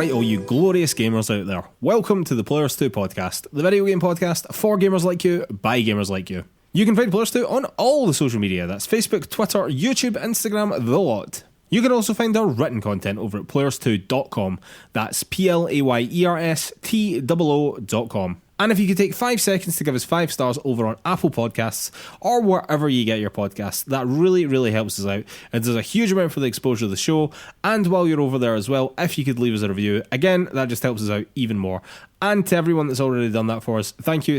Alright, all you glorious gamers out there, welcome to the PlayersToo Podcast, the video game podcast for gamers like you, by gamers like you. You can find PlayersToo on all the social media, that's Facebook, Twitter, YouTube, Instagram, the lot. You can also find our written content over at PlayersToo.com, that's PlayerStoo.com. And if you could take 5 seconds to give us 5 stars over on Apple Podcasts or wherever you get your podcasts, that really helps us out. It does a huge amount for the exposure of the show. And while you're over there as well, if you could leave us a review, again, that just helps us out even more. And to everyone that's already done that for us, thank you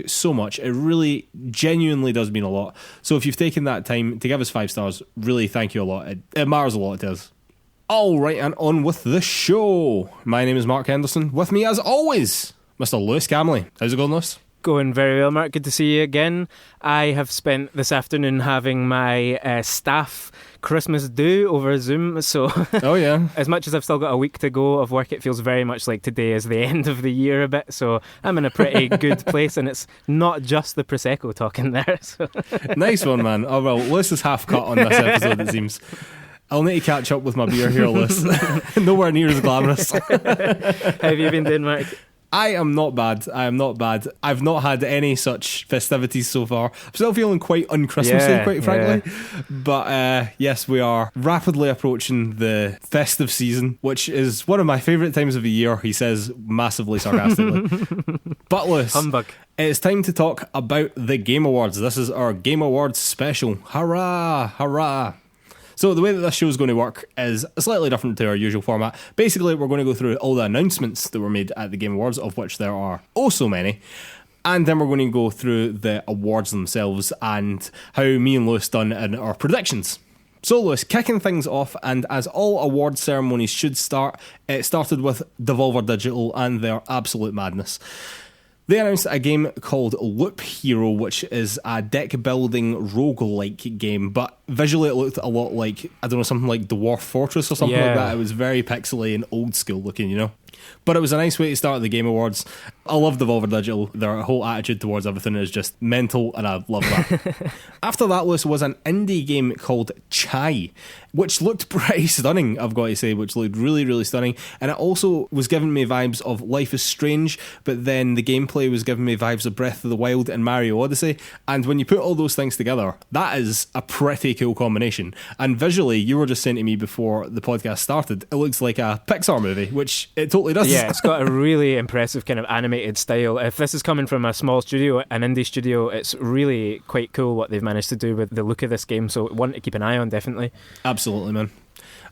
so much. It really genuinely does mean a lot. So if you've taken that time to give us 5 stars, really thank you a lot. It matters a lot to us. Alright, and on with the show. My name is Mark Henderson. With me as always, Mr. Lewis Camley. How's it going, Lewis? Going very well, Mark. Good to see you again. I have spent this afternoon having my staff Christmas do over Zoom, so oh yeah. As much as I've still got a week to go of work, it feels very much like today is the end of the year a bit, so I'm in a pretty good place, and it's not just the Prosecco talking there. So. Nice one, man. Oh well, Lewis is half cut on this episode, it seems. I'll need to catch up with my beer here, Lewis. Nowhere near as glamorous. How have you been doing, Mark? I am not bad. I've not had any such festivities so far. I'm still feeling quite un-Christmassy, quite frankly. Yeah. But yes, we are rapidly approaching the festive season, which is one of my favourite times of the year, he says massively sarcastically. But Lewis, humbug. It's time to talk about the Game Awards. This is our Game Awards special. Hurrah! Hurrah! So the way that this show is going to work is slightly different to our usual format. Basically, we're going to go through all the announcements that were made at the Game Awards, of which there are oh so many. And then we're going to go through the awards themselves and how me and Lewis done in our predictions. So Lewis, kicking things off, and as all award ceremonies should start, it started with Devolver Digital and their absolute madness. They announced a game called Loop Hero, which is a deck-building roguelike game, but visually it looked a lot like, I don't know, something like Dwarf Fortress or something like that. It was very pixely and old-school looking, you know? But it was a nice way to start the Game Awards. I love Devolver Digital. Their whole attitude towards everything is just mental, and I love that. After that, Lewis, was an indie game called Chai, which looked pretty stunning, I've got to say, which looked really stunning. And it also was giving me vibes of Life is Strange, but then the gameplay was giving me vibes of Breath of the Wild and Mario Odyssey. And when you put all those things together, that is a pretty cool combination. And visually, you were just saying to me before the podcast started, it looks like a Pixar movie, which it totally does. Yeah, it's got a really impressive kind of animated style. If this is coming from a small studio, an indie studio, it's really quite cool what they've managed to do with the look of this game, so one to keep an eye on, definitely. Absolutely, man.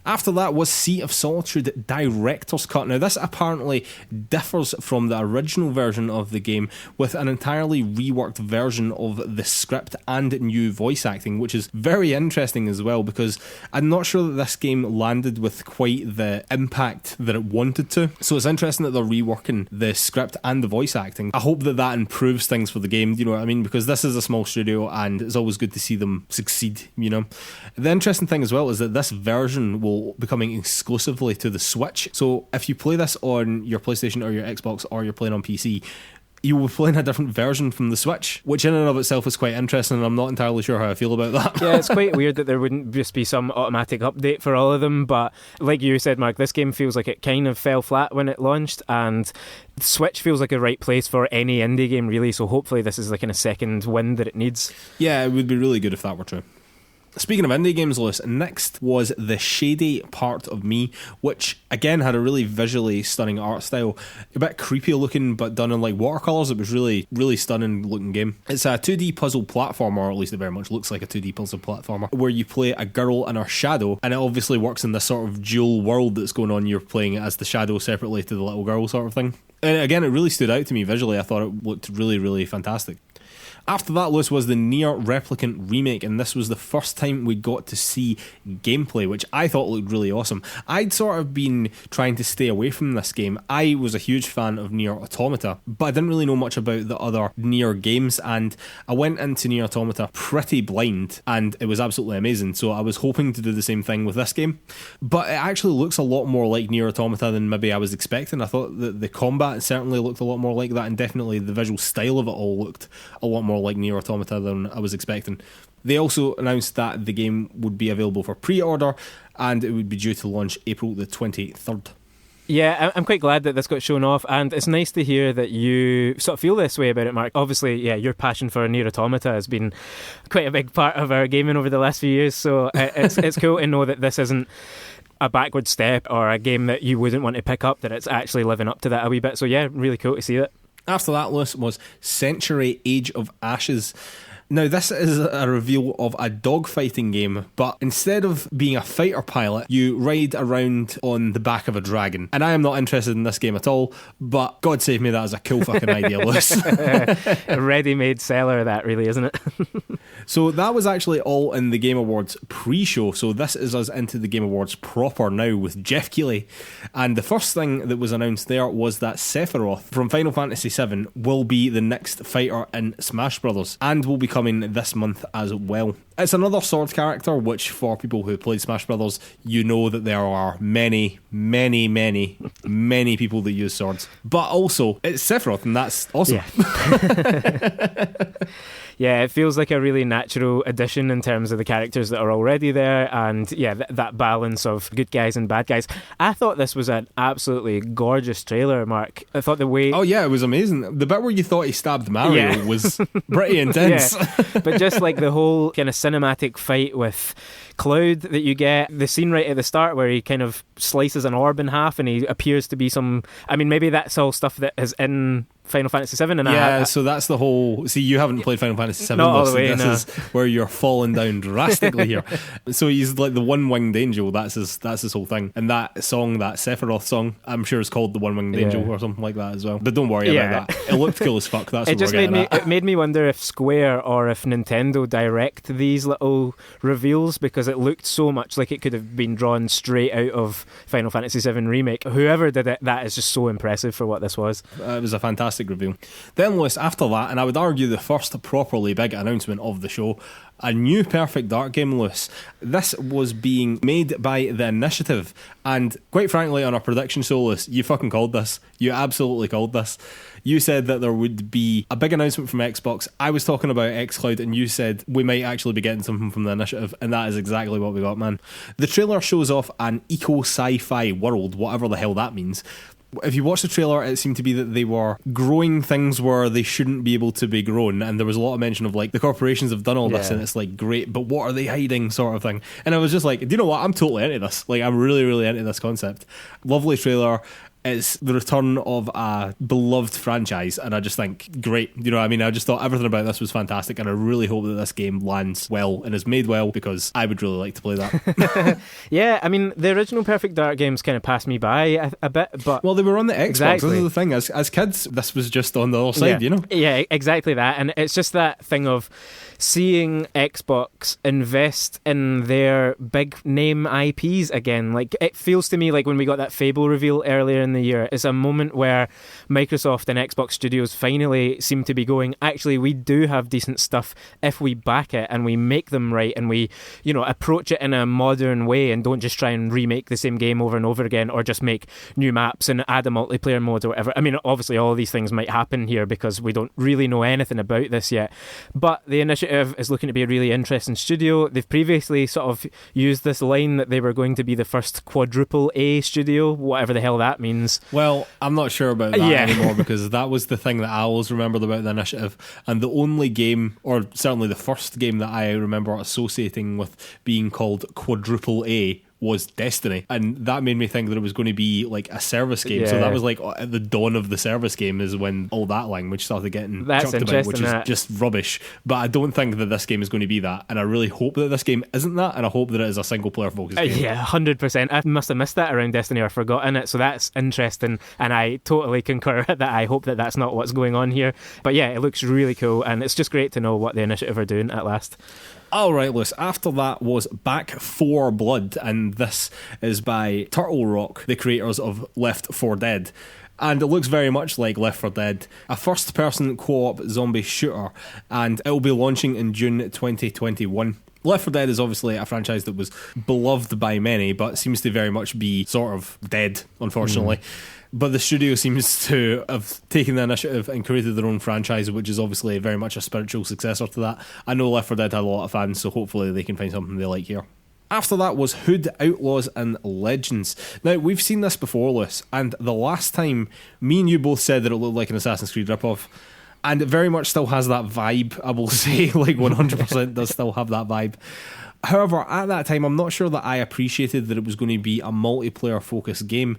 After that was Sea of Solitude Director's Cut. Now, this apparently differs from the original version of the game with an entirely reworked version of the script and new voice acting, which is very interesting as well, because I'm not sure that this game landed with quite the impact that it wanted to. So it's interesting that they're reworking the script and the voice acting. I hope that that improves things for the game, you know what I mean? Because this is a small studio and it's always good to see them succeed, you know? The interesting thing as well is that this version will be coming exclusively to the Switch. So if you play this on your PlayStation or your Xbox or you're playing on PC, you will be playing a different version from the Switch, which in and of itself is quite interesting, and I'm not entirely sure how I feel about that. Yeah, it's quite weird that there wouldn't just be some automatic update for all of them, but like you said, Mark, this game feels like it kind of fell flat when it launched, and Switch feels like a right place for any indie game, really, so hopefully this is like in a second win that it needs. Yeah, it would be really good if that were true. Speaking of indie games, Lewis, next was The Shady Part of Me, which again had a really visually stunning art style, a bit creepy looking but done in like watercolours. It was really stunning looking game. It's a 2D puzzle platformer, or at least it very much looks like a 2D puzzle platformer, where you play a girl and her shadow, and it obviously works in this sort of dual world that's going on. You're playing as the shadow separately to the little girl sort of thing. And again, it really stood out to me visually. I thought it looked really fantastic. After that, Lewis, was the Nier Replicant remake, and this was the first time we got to see gameplay, which I thought looked really awesome. I'd sort of been trying to stay away from this game. I was a huge fan of Nier Automata, but I didn't really know much about the other Nier games, and I went into Nier Automata pretty blind, and it was absolutely amazing, so I was hoping to do the same thing with this game. But it actually looks a lot more like Nier Automata than maybe I was expecting. I thought that the combat certainly looked a lot more like that, and definitely the visual style of it all looked a lot more like Nier Automata than I was expecting. They also announced that the game would be available for pre-order and it would be due to launch April the 23rd. Yeah, I'm quite glad that this got shown off, and it's nice to hear that you sort of feel this way about it, Mark. Obviously, yeah, your passion for Nier Automata has been quite a big part of our gaming over the last few years, so it's cool to know that this isn't a backward step or a game that you wouldn't want to pick up, that it's actually living up to that a wee bit. So yeah, really cool to see it. After that list was Century Age of Ashes. Now, this is a reveal of a dogfighting game, but instead of being a fighter pilot, you ride around on the back of a dragon. And I am not interested in this game at all, but God save me, that is a cool fucking idea, Lewis. A ready-made seller, that really, isn't it? So that was actually all in the Game Awards pre-show, so this is us into the Game Awards proper now with Jeff Keighley. And the first thing that was announced there was that Sephiroth from Final Fantasy VII will be the next fighter in Smash Brothers, and will be coming this month as well. It's another sword character, which for people who played Smash Brothers, you know that there are many people that use swords. But also, it's Sephiroth, and that's awesome. Yeah. Yeah, it feels like a really natural addition in terms of the characters that are already there, and yeah, that balance of good guys and bad guys. I thought this was an absolutely gorgeous trailer, Mark. I thought the way... Oh yeah, it was amazing. The bit where you thought he stabbed Mario was pretty intense. Yeah. But just like the whole kind of cinematic fight with Cloud that you get, the scene right at the start where he kind of slices an orb in half and he appears to be some... I mean, maybe that's all stuff that is in Final Fantasy VII. And so that's the whole... See, you haven't played Final Fantasy VII. Not all the way, this is where you're falling down drastically here. So he's like the one-winged angel. That's his whole thing. And that song, that Sephiroth song, I'm sure it's called the One-Winged Angel or something like that as well. But don't worry about that. It looked cool as fuck. That's what we're getting at. It made me wonder if Square or if Nintendo direct these little reveals, because it looked so much like it could have been drawn straight out of Final Fantasy VII Remake. Whoever did it, that is just so impressive for what this was. It was a fantastic reveal. Then, Lewis, after that, and I would argue the first properly big announcement of the show, a new Perfect Dark game, Lewis. This was being made by The Initiative, and quite frankly, on our prediction show, Lewis, you fucking called this. You absolutely called this. You said that there would be a big announcement from Xbox. I was talking about xCloud, and you said we might actually be getting something from The Initiative, and that is exactly what we got, man. The trailer shows off an eco-sci-fi world, whatever the hell that means. If you watch the trailer, it seemed to be that they were growing things where they shouldn't be able to be grown, and there was a lot of mention of like the corporations have done all this and it's like great, but what are they hiding, sort of thing. And I was just like, do you know what, I'm totally into this. Like, I'm really into this concept. Lovely trailer. It's the return of a beloved franchise, and I just think, great. You know what I mean? I just thought everything about this was fantastic, and I really hope that this game lands well and is made well, because I would really like to play that. Yeah, I mean, the original Perfect Dark games kind of passed me by a bit, but... Well, they were on the Xbox. Exactly. This is the thing. As kids, this was just on the other side, you know? Yeah, exactly that. And it's just that thing of seeing Xbox invest in their big name IPs again. Like, it feels to me like when we got that Fable reveal earlier in the year, it's a moment where Microsoft and Xbox Studios finally seem to be going, actually, we do have decent stuff if we back it and we make them right, and we, you know, approach it in a modern way and don't just try and remake the same game over and over again, or just make new maps and add a multiplayer mode or whatever. I mean, obviously all of these things might happen here because we don't really know anything about this yet, but The Initiative is looking to be a really interesting studio. They've previously sort of used this line that they were going to be the first quadruple A studio, whatever the hell that means. Well, I'm not sure about that anymore, because that was the thing that I always remembered about The Initiative, and the only game, or certainly the first game that I remember associating with being called quadruple A, was Destiny, and that made me think that it was going to be like a service game. So that was like at the dawn of the service game is when all that language started getting chucked about, which is just rubbish. But I don't think that this game is going to be that, and I really hope that this game isn't that, and I hope that it is a single player focused game. Yeah, 100%. I must have missed that around Destiny or forgotten it, so that's interesting, and I totally concur that I hope that that's not what's going on here. But yeah, it looks really cool, and it's just great to know what The Initiative are doing at last. Alright, Lewis, after that was Back 4 Blood, and this is by Turtle Rock, the creators of Left 4 Dead. And it looks very much like Left 4 Dead, a first-person co-op zombie shooter, and it will be launching in June 2021. Left 4 Dead is obviously a franchise that was beloved by many, but seems to very much be sort of dead, unfortunately. But the studio seems to have taken the initiative and created their own franchise, which is obviously very much a spiritual successor to that. I know Left 4 Dead had a lot of fans, so hopefully they can find something they like here. After that was Hood, Outlaws and Legends. Now, we've seen this before, Lewis, and the last time me and you both said that it looked like an Assassin's Creed ripoff, and it very much still has that vibe, I will say, like 100% does still have that vibe. However, at that time, I'm not sure that I appreciated that it was going to be a multiplayer-focused game.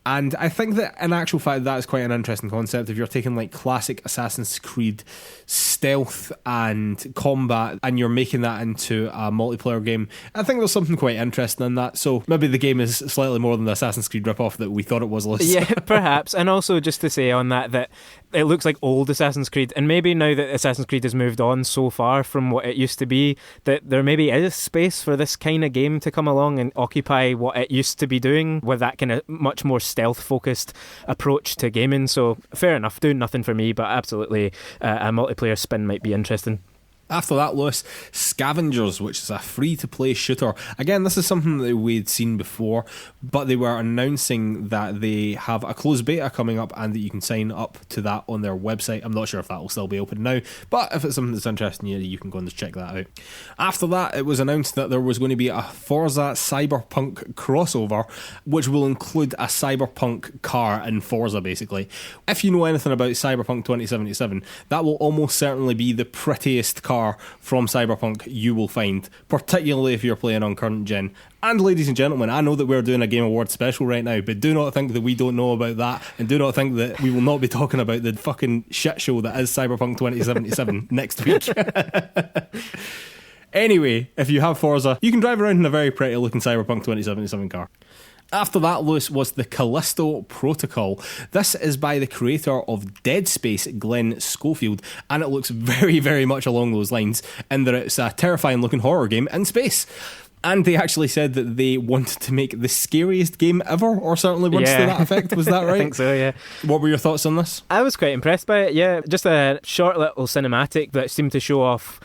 And I think that in actual fact that is quite an interesting concept. If you're taking like classic Assassin's Creed stealth and combat and you're making that into a multiplayer game, I think there's something quite interesting in that. So maybe the game is slightly more than the Assassin's Creed ripoff that we thought it was. Yeah, perhaps. And also just to say on that it looks like old Assassin's Creed, and maybe now that Assassin's Creed has moved on so far from what it used to be, that there maybe is space for this kind of game to come along and occupy what it used to be doing with that kind of much more stealth-focused approach to gaming. So fair enough, doing nothing for me, but absolutely a multiplayer spin might be interesting. After that, Lewis, Scavengers, which is a free-to-play shooter. Again, this is something that we'd seen before, but they were announcing that they have a closed beta coming up and that you can sign up to that on their website. I'm not sure if that will still be open now, but if it's something that's interesting you, you can go and just check that out. After that, it was announced that there was going to be a Forza Cyberpunk crossover, which will include a Cyberpunk car in Forza, basically. If you know anything about Cyberpunk 2077, that will almost certainly be the prettiest car from Cyberpunk you will find, particularly if you're playing on current gen. And ladies and gentlemen, I know that we're doing a Game Awards special right now, but do not think that we don't know about that, and do not think that we will not be talking about the fucking shit show that is Cyberpunk 2077 next week. Anyway, if you have Forza, you can drive around in a very pretty looking Cyberpunk 2077 car. After that, Lewis, was the Callisto Protocol. This is by the creator of Dead Space, Glenn Schofield, and it looks very, very much along those lines in that it's a terrifying looking horror game in space. And they actually said that they wanted to make the scariest game ever, or certainly once to that effect. Was that right? I think so, yeah. What were your thoughts on this? I was quite impressed by it, yeah. Just a short little cinematic that seemed to show off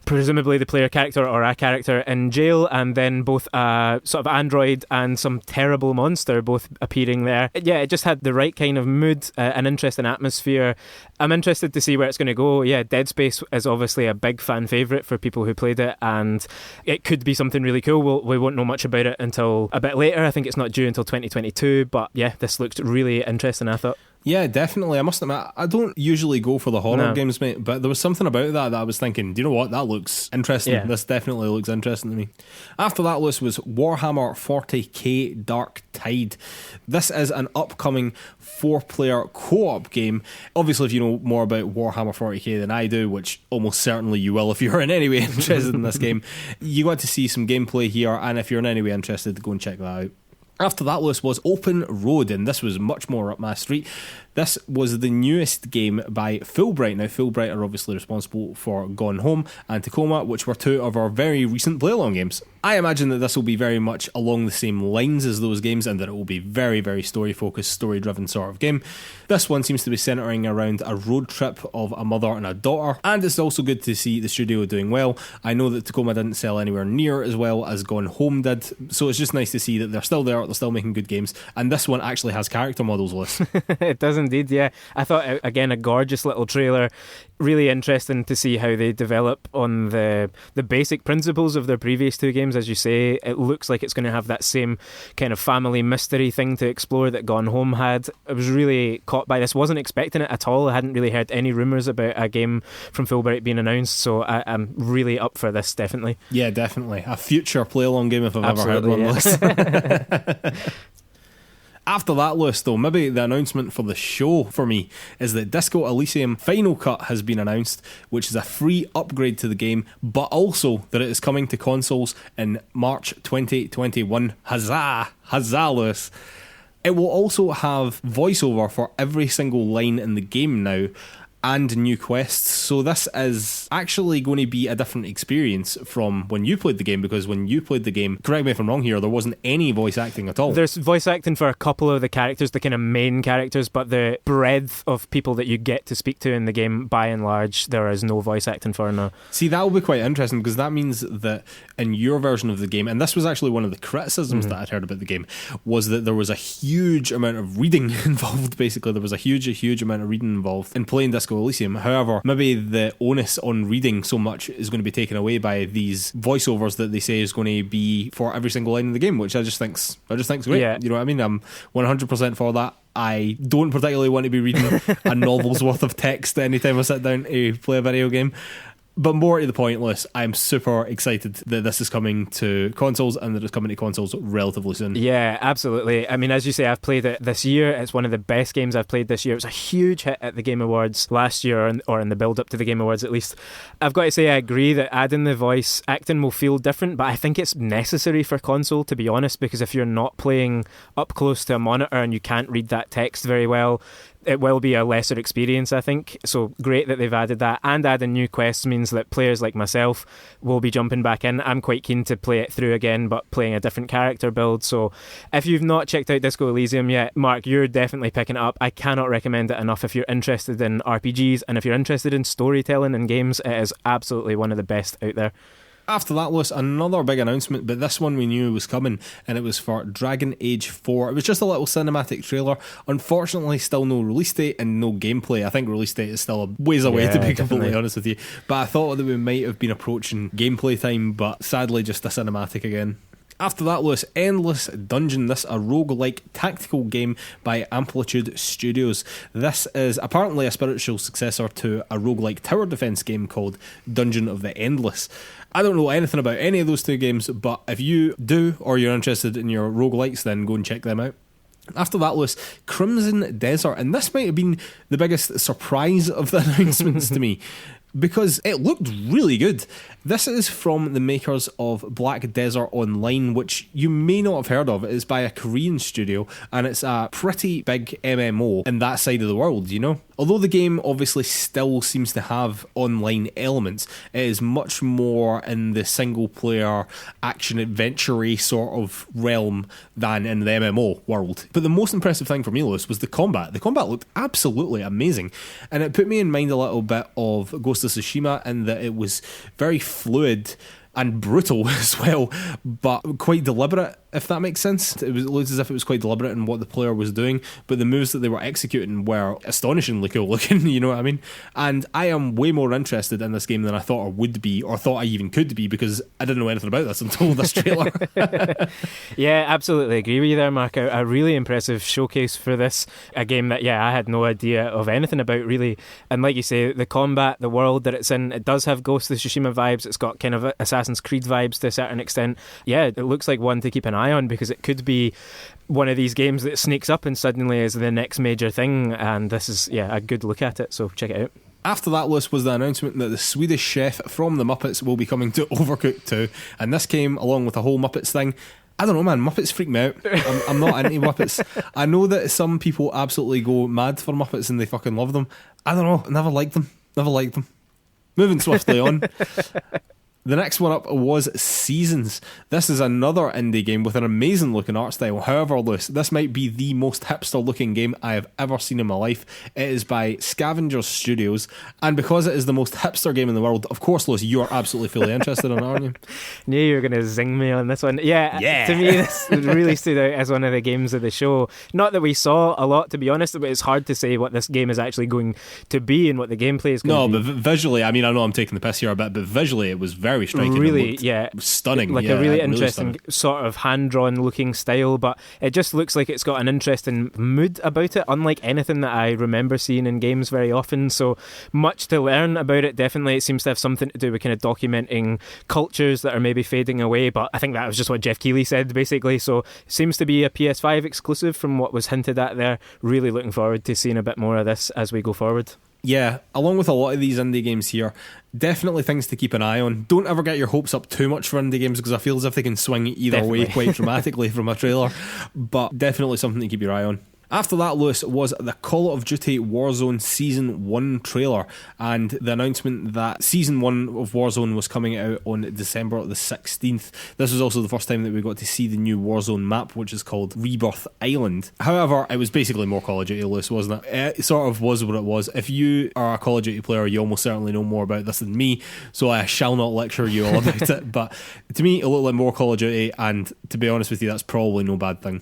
presumably the player character or a character in jail, and then both a sort of android and some terrible monster both appearing there. Yeah, it just had the right kind of mood, an interesting atmosphere. I'm interested to see where it's going to go. Yeah, Dead Space is obviously a big fan favourite for people who played it, and it could be something really cool. We won't know much about it until a bit later. I think it's not due until 2022, but yeah, this looked really interesting, I thought. Yeah, definitely. I must admit, I don't usually go for the horror games, mate, but there was something about that I was thinking, do you know what? That looks interesting. Yeah. This definitely looks interesting to me. After that list was Warhammer 40k Dark Tide. This is an upcoming 4-player co-op game. Obviously, if you know more about Warhammer 40k than I do, which almost certainly you will if you're in any way interested in this game, you got to see some gameplay here, and if you're in any way interested, go and check that out. After that list was Open Road, and this was much more up my street. This was the newest game by Fulbright. Now, Fulbright are obviously responsible for Gone Home and Tacoma, which were two of our very recent PlayAlong games. I imagine that this will be very much along the same lines as those games, and that it will be very, very story-focused, story-driven sort of game. This one seems to be centering around a road trip of a mother and a daughter, and it's also good to see the studio doing well. I know that Tacoma didn't sell anywhere near as well as Gone Home did, so it's just nice to see that they're still there, they're still making good games, and this one actually has character models, Liz. It does indeed, yeah. I thought, again, a gorgeous little trailer. Really interesting to see how they develop on the basic principles of their previous two games. As you say, it looks like it's going to have that same kind of family mystery thing to explore that Gone Home had. I was really caught by this. Wasn't expecting it at all. I hadn't really heard any rumours about a game from Fulbright being announced, so I'm really up for this, definitely. Yeah, definitely. A future PlayAlong game if I've ever heard one. Yeah. After that list, though, maybe the announcement for the show for me is that Disco Elysium Final Cut has been announced, which is a free upgrade to the game, but also that it is coming to consoles in March 2021. Huzzah! Huzzah, Lewis! It will also have voiceover for every single line in the game now, and new quests, so this is actually going to be a different experience from when you played the game, because when you played the game, correct me if I'm wrong here, there wasn't any voice acting at all. There's voice acting for a couple of the characters, the kind of main characters, but the breadth of people that you get to speak to in the game, by and large, there is no voice acting for now. See, that will be quite interesting, because that means that in your version of the game, and this was actually one of the criticisms that I'd heard about the game, was that there was a huge amount of reading involved. Basically, there was a huge amount of reading involved in playing Disco Disco Elysium. However, maybe the onus on reading so much is going to be taken away by these voiceovers that they say is going to be for every single line in the game, which I just think's great. Yeah. You know what I mean? I'm 100% for that. I don't particularly want to be reading a novel's worth of text anytime I sit down to play a video game. But more to the point, Lewis, I'm super excited that this is coming to consoles and that it's coming to consoles relatively soon. Yeah, absolutely. I mean, as you say, I've played it this year. It's one of the best games I've played this year. It was a huge hit at the Game Awards last year, or in the build-up to the Game Awards at least. I've got to say I agree that adding the voice acting will feel different, but I think it's necessary for console, to be honest, because if you're not playing up close to a monitor and you can't read that text very well, it will be a lesser experience, I think. So great that they've added that, and adding new quests means that players like myself will be jumping back in. I'm quite keen to play it through again, but playing a different character build. So if you've not checked out Disco Elysium yet, Mark, you're definitely picking it up. I cannot recommend it enough. If you're interested in RPGs and if you're interested in storytelling in games, it is absolutely one of the best out there. After that was another big announcement, but this one we knew was coming, and it was for Dragon Age 4. It was just a little cinematic trailer. Unfortunately, still no release date and no gameplay. I think release date is still a ways away, to be completely honest with you. But I thought that we might have been approaching gameplay time, but sadly just a cinematic again. After that, Lewis, Endless Dungeon, this a roguelike tactical game by Amplitude Studios. This is apparently a spiritual successor to a roguelike tower defense game called Dungeon of the Endless. I don't know anything about any of those two games, but if you do, or you're interested in your roguelikes, then go and check them out. After that, Lewis, Crimson Desert, and this might have been the biggest surprise of the announcements to me, because it looked really good. This is from the makers of Black Desert Online, which you may not have heard of. It is by a Korean studio, and it's a pretty big MMO in that side of the world, you know? Although the game obviously still seems to have online elements, it is much more in the single-player action-adventure-y sort of realm than in the MMO world. But the most impressive thing for me, Lewis, was the combat. The combat looked absolutely amazing, and it put me in mind a little bit of Ghost of Tsushima in that it was very fluid and brutal as well, but quite deliberate, if that makes sense. It looked as if it was quite deliberate in what the player was doing, but the moves that they were executing were astonishingly cool looking, you know what I mean? And I am way more interested in this game than I thought I would be, or thought I even could be, because I didn't know anything about this until this trailer. Yeah, absolutely agree with you there, Mark. A really impressive showcase for this, a game that, I had no idea of anything about, really. And like you say, the combat, the world that it's in, it does have Ghost of Tsushima vibes. It's got kind of Assassin's Creed vibes to a certain extent. Yeah, it looks like one to keep an eye on, because it could be one of these games that sneaks up and suddenly is the next major thing, and this is a good look at it, so check it out. After that, Lewis, was the announcement that the Swedish chef from the Muppets will be coming to Overcooked 2, and this came along with a whole Muppets thing. I don't know, man, Muppets freak me out. I'm not into Muppets. I know that some people absolutely go mad for Muppets and they fucking love them. I don't know, never liked them. Moving swiftly on. The next one up was Seasons. This is another indie game with an amazing looking art style. However, Lewis, this might be the most hipster looking game I have ever seen in my life. It is by Scavenger Studios, and because it is the most hipster game in the world, of course, Lewis, you are absolutely fully interested in it, aren't you? Knew you were going to zing me on this one. Yeah. To me, this really stood out as one of the games of the show. Not that we saw a lot, to be honest, but it's hard to say what this game is actually going to be and what the gameplay is going to be. No, but visually, I mean, I know I'm taking the piss here a bit, but visually it was very striking. Really, stunning. Like a really interesting sort of hand-drawn looking style, but it just looks like it's got an interesting mood about it, unlike anything that I remember seeing in games very often. So much to learn about it. Definitely, it seems to have something to do with kind of documenting cultures that are maybe fading away, but I think that was just what Jeff Keighley said, basically. So it seems to be a PS5 exclusive from what was hinted at there. Really looking forward to seeing a bit more of this as we go forward. Yeah, along with a lot of these indie games here, definitely things to keep an eye on. Don't ever get your hopes up too much for indie games, because I feel as if they can swing either way quite dramatically from a trailer, but definitely something to keep your eye on. After that, Lewis, was the Call of Duty Warzone Season 1 trailer, and the announcement that Season 1 of Warzone was coming out on December the 16th. This was also the first time that we got to see the new Warzone map, which is called Rebirth Island. However, it was basically more Call of Duty, Lewis, wasn't it? It sort of was what it was. If you are a Call of Duty player, you almost certainly know more about this than me, so I shall not lecture you all about it, but to me, it looked like more Call of Duty, and to be honest with you, that's probably no bad thing.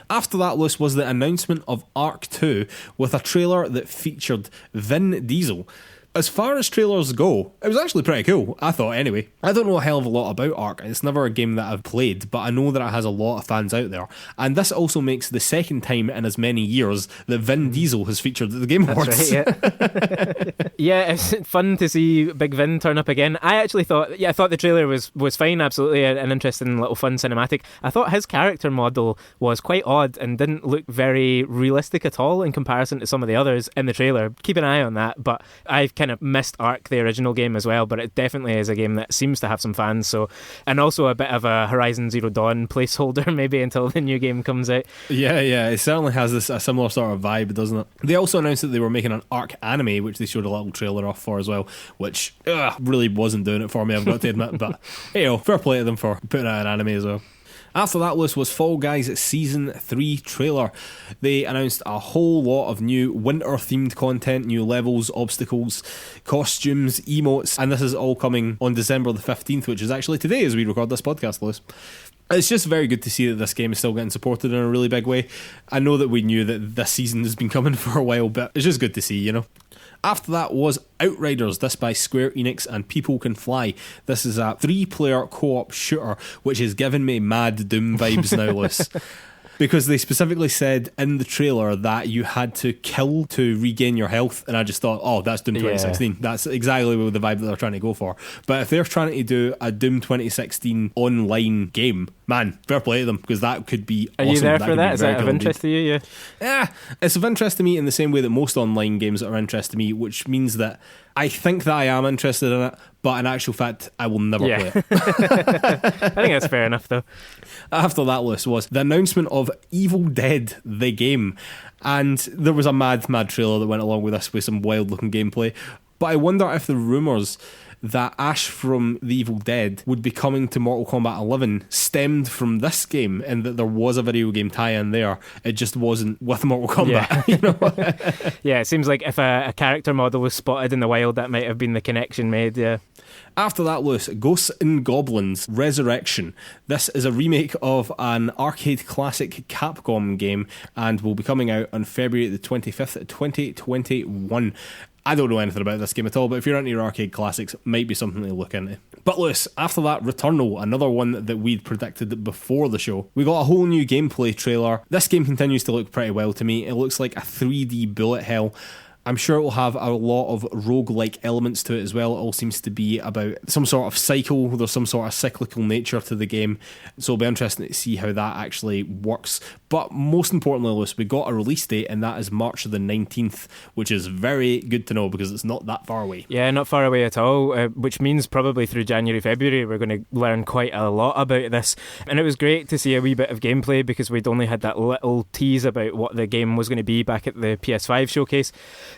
After that list was the announcement of Ark 2 with a trailer that featured Vin Diesel. As far as trailers go, it was actually pretty cool, I thought anyway. I don't know a hell of a lot about Ark. It's never a game that I've played, but I know that it has a lot of fans out there. And this also makes the second time in as many years that Vin Diesel has featured at the Game Awards. That's right, yeah. Yeah, it's fun to see Big Vin turn up again. I actually thought the trailer was fine, absolutely an interesting little fun cinematic. I thought his character model was quite odd and didn't look very realistic at all in comparison to some of the others in the trailer. Keep an eye on that, but I've kind of missed Ark, the original game, as well, but it definitely is a game that seems to have some fans, so, and also a bit of a Horizon Zero Dawn placeholder maybe until the new game comes out. Yeah, it certainly has a similar sort of vibe, doesn't it? They also announced that they were making an Ark anime, which they showed a little trailer off for as well, which really wasn't doing it for me, I've got to admit, but hey, fair play to them for putting out an anime as well. After that list was Fall Guys Season 3 trailer. They announced a whole lot of new winter-themed content, new levels, obstacles, costumes, emotes, and this is all coming on December the 15th, which is actually today as we record this podcast, Lewis. It's just very good to see that this game is still getting supported in a really big way. I know that we knew that this season has been coming for a while, but it's just good to see, you know. After that was Outriders, this by Square Enix and People Can Fly. This is a 3-player co-op shooter, which is giving me mad Doom vibes now, Liz. Because they specifically said in the trailer that you had to kill to regain your health, and I just thought, oh, that's Doom 2016. Yeah. That's exactly the vibe that they're trying to go for. But if they're trying to do a Doom 2016 online game, man, fair play to them, because that could be awesome. Are you there for that? Is that of interest to you? Yeah, it's of interest to me in the same way that most online games are of interest to me, which means that I think that I am interested in it, but in actual fact, I will never play it. I think that's fair enough, though. After that list was the announcement of Evil Dead, the game. And there was a mad trailer that went along with this with some wild-looking gameplay. But I wonder if the rumours that Ash from The Evil Dead would be coming to Mortal Kombat 11 stemmed from this game, and that there was a video game tie-in there. It just wasn't with Mortal Kombat. Yeah. You know? Yeah, it seems like if a character model was spotted in the wild, that might have been the connection made, yeah. After that, Lewis, Ghosts and Goblins Resurrection. This is a remake of an arcade classic Capcom game and will be coming out on February the 25th, 2021. I don't know anything about this game at all, but if you're into your arcade classics, it might be something to look into. But Lewis, after that, Returnal, another one that we'd predicted before the show. We got a whole new gameplay trailer. This game continues to look pretty well to me. It looks like a 3D bullet hell. I'm sure it will have a lot of roguelike elements to it as well. It all seems to be about some sort of cycle. There's some sort of cyclical nature to the game. So it'll be interesting to see how that actually works. But most importantly, Lewis, we got a release date, and that is March the 19th, which is very good to know because it's not that far away. Yeah, not far away at all, which means probably through January, February, we're going to learn quite a lot about this. And it was great to see a wee bit of gameplay because we'd only had that little tease about what the game was going to be back at the PS5 showcase.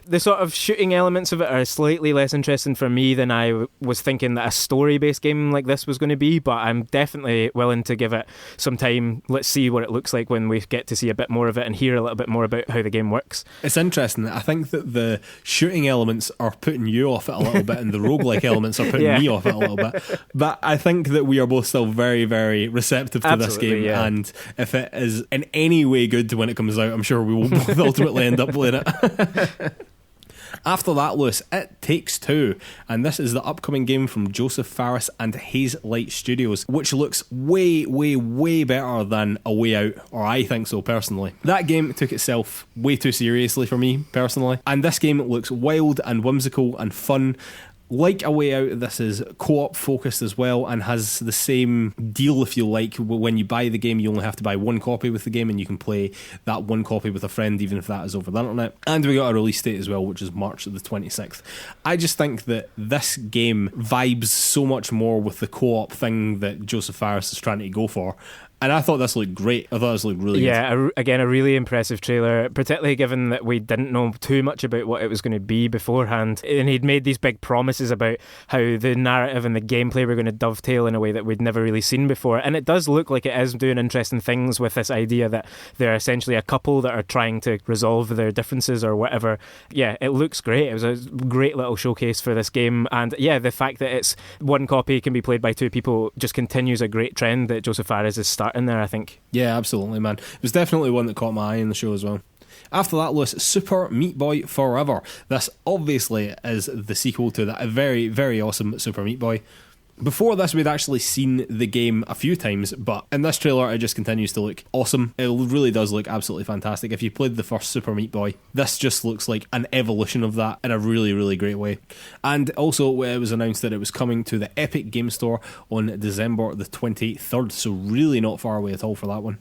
The sort of shooting elements of it are slightly less interesting for me than I was thinking that a story-based game like this was going to be, but I'm definitely willing to give it some time. Let's see what it looks like when we get to see a bit more of it and hear a little bit more about how the game works. It's interesting. I think that the shooting elements are putting you off it a little bit and the roguelike elements are putting me off it a little bit. But I think that we are both still very, very receptive to this game, and if it is in any way good when it comes out, I'm sure we will both ultimately end up playing it. After that, Lewis, It Takes Two, and this is the upcoming game from Joseph Fares and Hazelight Studios, which looks way, way, way better than A Way Out, or I think so personally. That game took itself way too seriously for me personally, and this game looks wild and whimsical and fun. Like A Way Out, this is co-op focused as well and has the same deal, if you like. When you buy the game, you only have to buy one copy with the game, and you can play that one copy with a friend, even if that is over the internet. And we got a release date as well, which is March the 26th. I just think that this game vibes so much more with the co-op thing that Joseph Fares is trying to go for. And I thought this looked great. I thought this looked really good. Yeah, again, a really impressive trailer, particularly given that we didn't know too much about what it was going to be beforehand. And he'd made these big promises about how the narrative and the gameplay were going to dovetail in a way that we'd never really seen before. And it does look like it is doing interesting things with this idea that they're essentially a couple that are trying to resolve their differences or whatever. Yeah, it looks great. It was a great little showcase for this game. And yeah, the fact that it's one copy can be played by two people just continues a great trend that Joseph Fares has started start in there, I think. Yeah, absolutely, man. It was definitely one that caught my eye in the show as well. After that was Super Meat Boy Forever. This obviously is the sequel to that very, very awesome Super Meat Boy. Before this, we'd actually seen the game a few times, but in this trailer, it just continues to look awesome. It really does look absolutely fantastic. If you played the first Super Meat Boy, this just looks like an evolution of that in a really, really great way. And also, it was announced that it was coming to the Epic Game Store on December the 23rd, so really not far away at all for that one.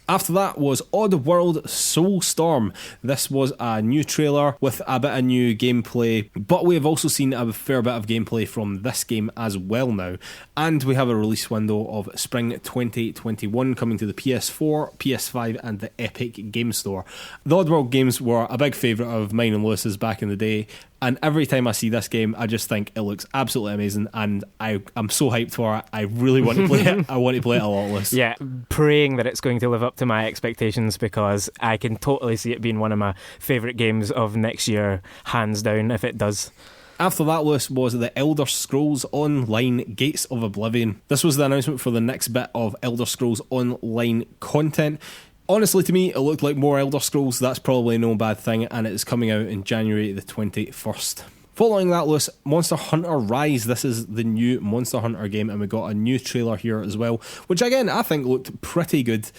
After that was Oddworld Soulstorm. This was a new trailer with a bit of new gameplay, but we have also seen a fair bit of gameplay from this game as well now. And we have a release window of spring 2021 coming to the PS4, PS5 and the Epic Game Store. The Oddworld games were a big favourite of mine and Lewis's back in the day, and every time I see this game, I just think it looks absolutely amazing, and I'm so hyped for it. I really want to play it. I want to play it a lot, Lewis. Yeah, praying that it's going to live up to my expectations, because I can totally see it being one of my favourite games of next year, hands down, if it does. After that, Lewis, was the Elder Scrolls Online Gates of Oblivion. This was the announcement for the next bit of Elder Scrolls Online content. Honestly, to me, it looked like more Elder Scrolls. That's probably no bad thing, and it is coming out in January the 21st. Following that, Lewis, Monster Hunter Rise. This is the new Monster Hunter game, and we got a new trailer here as well, which again, I think looked pretty good.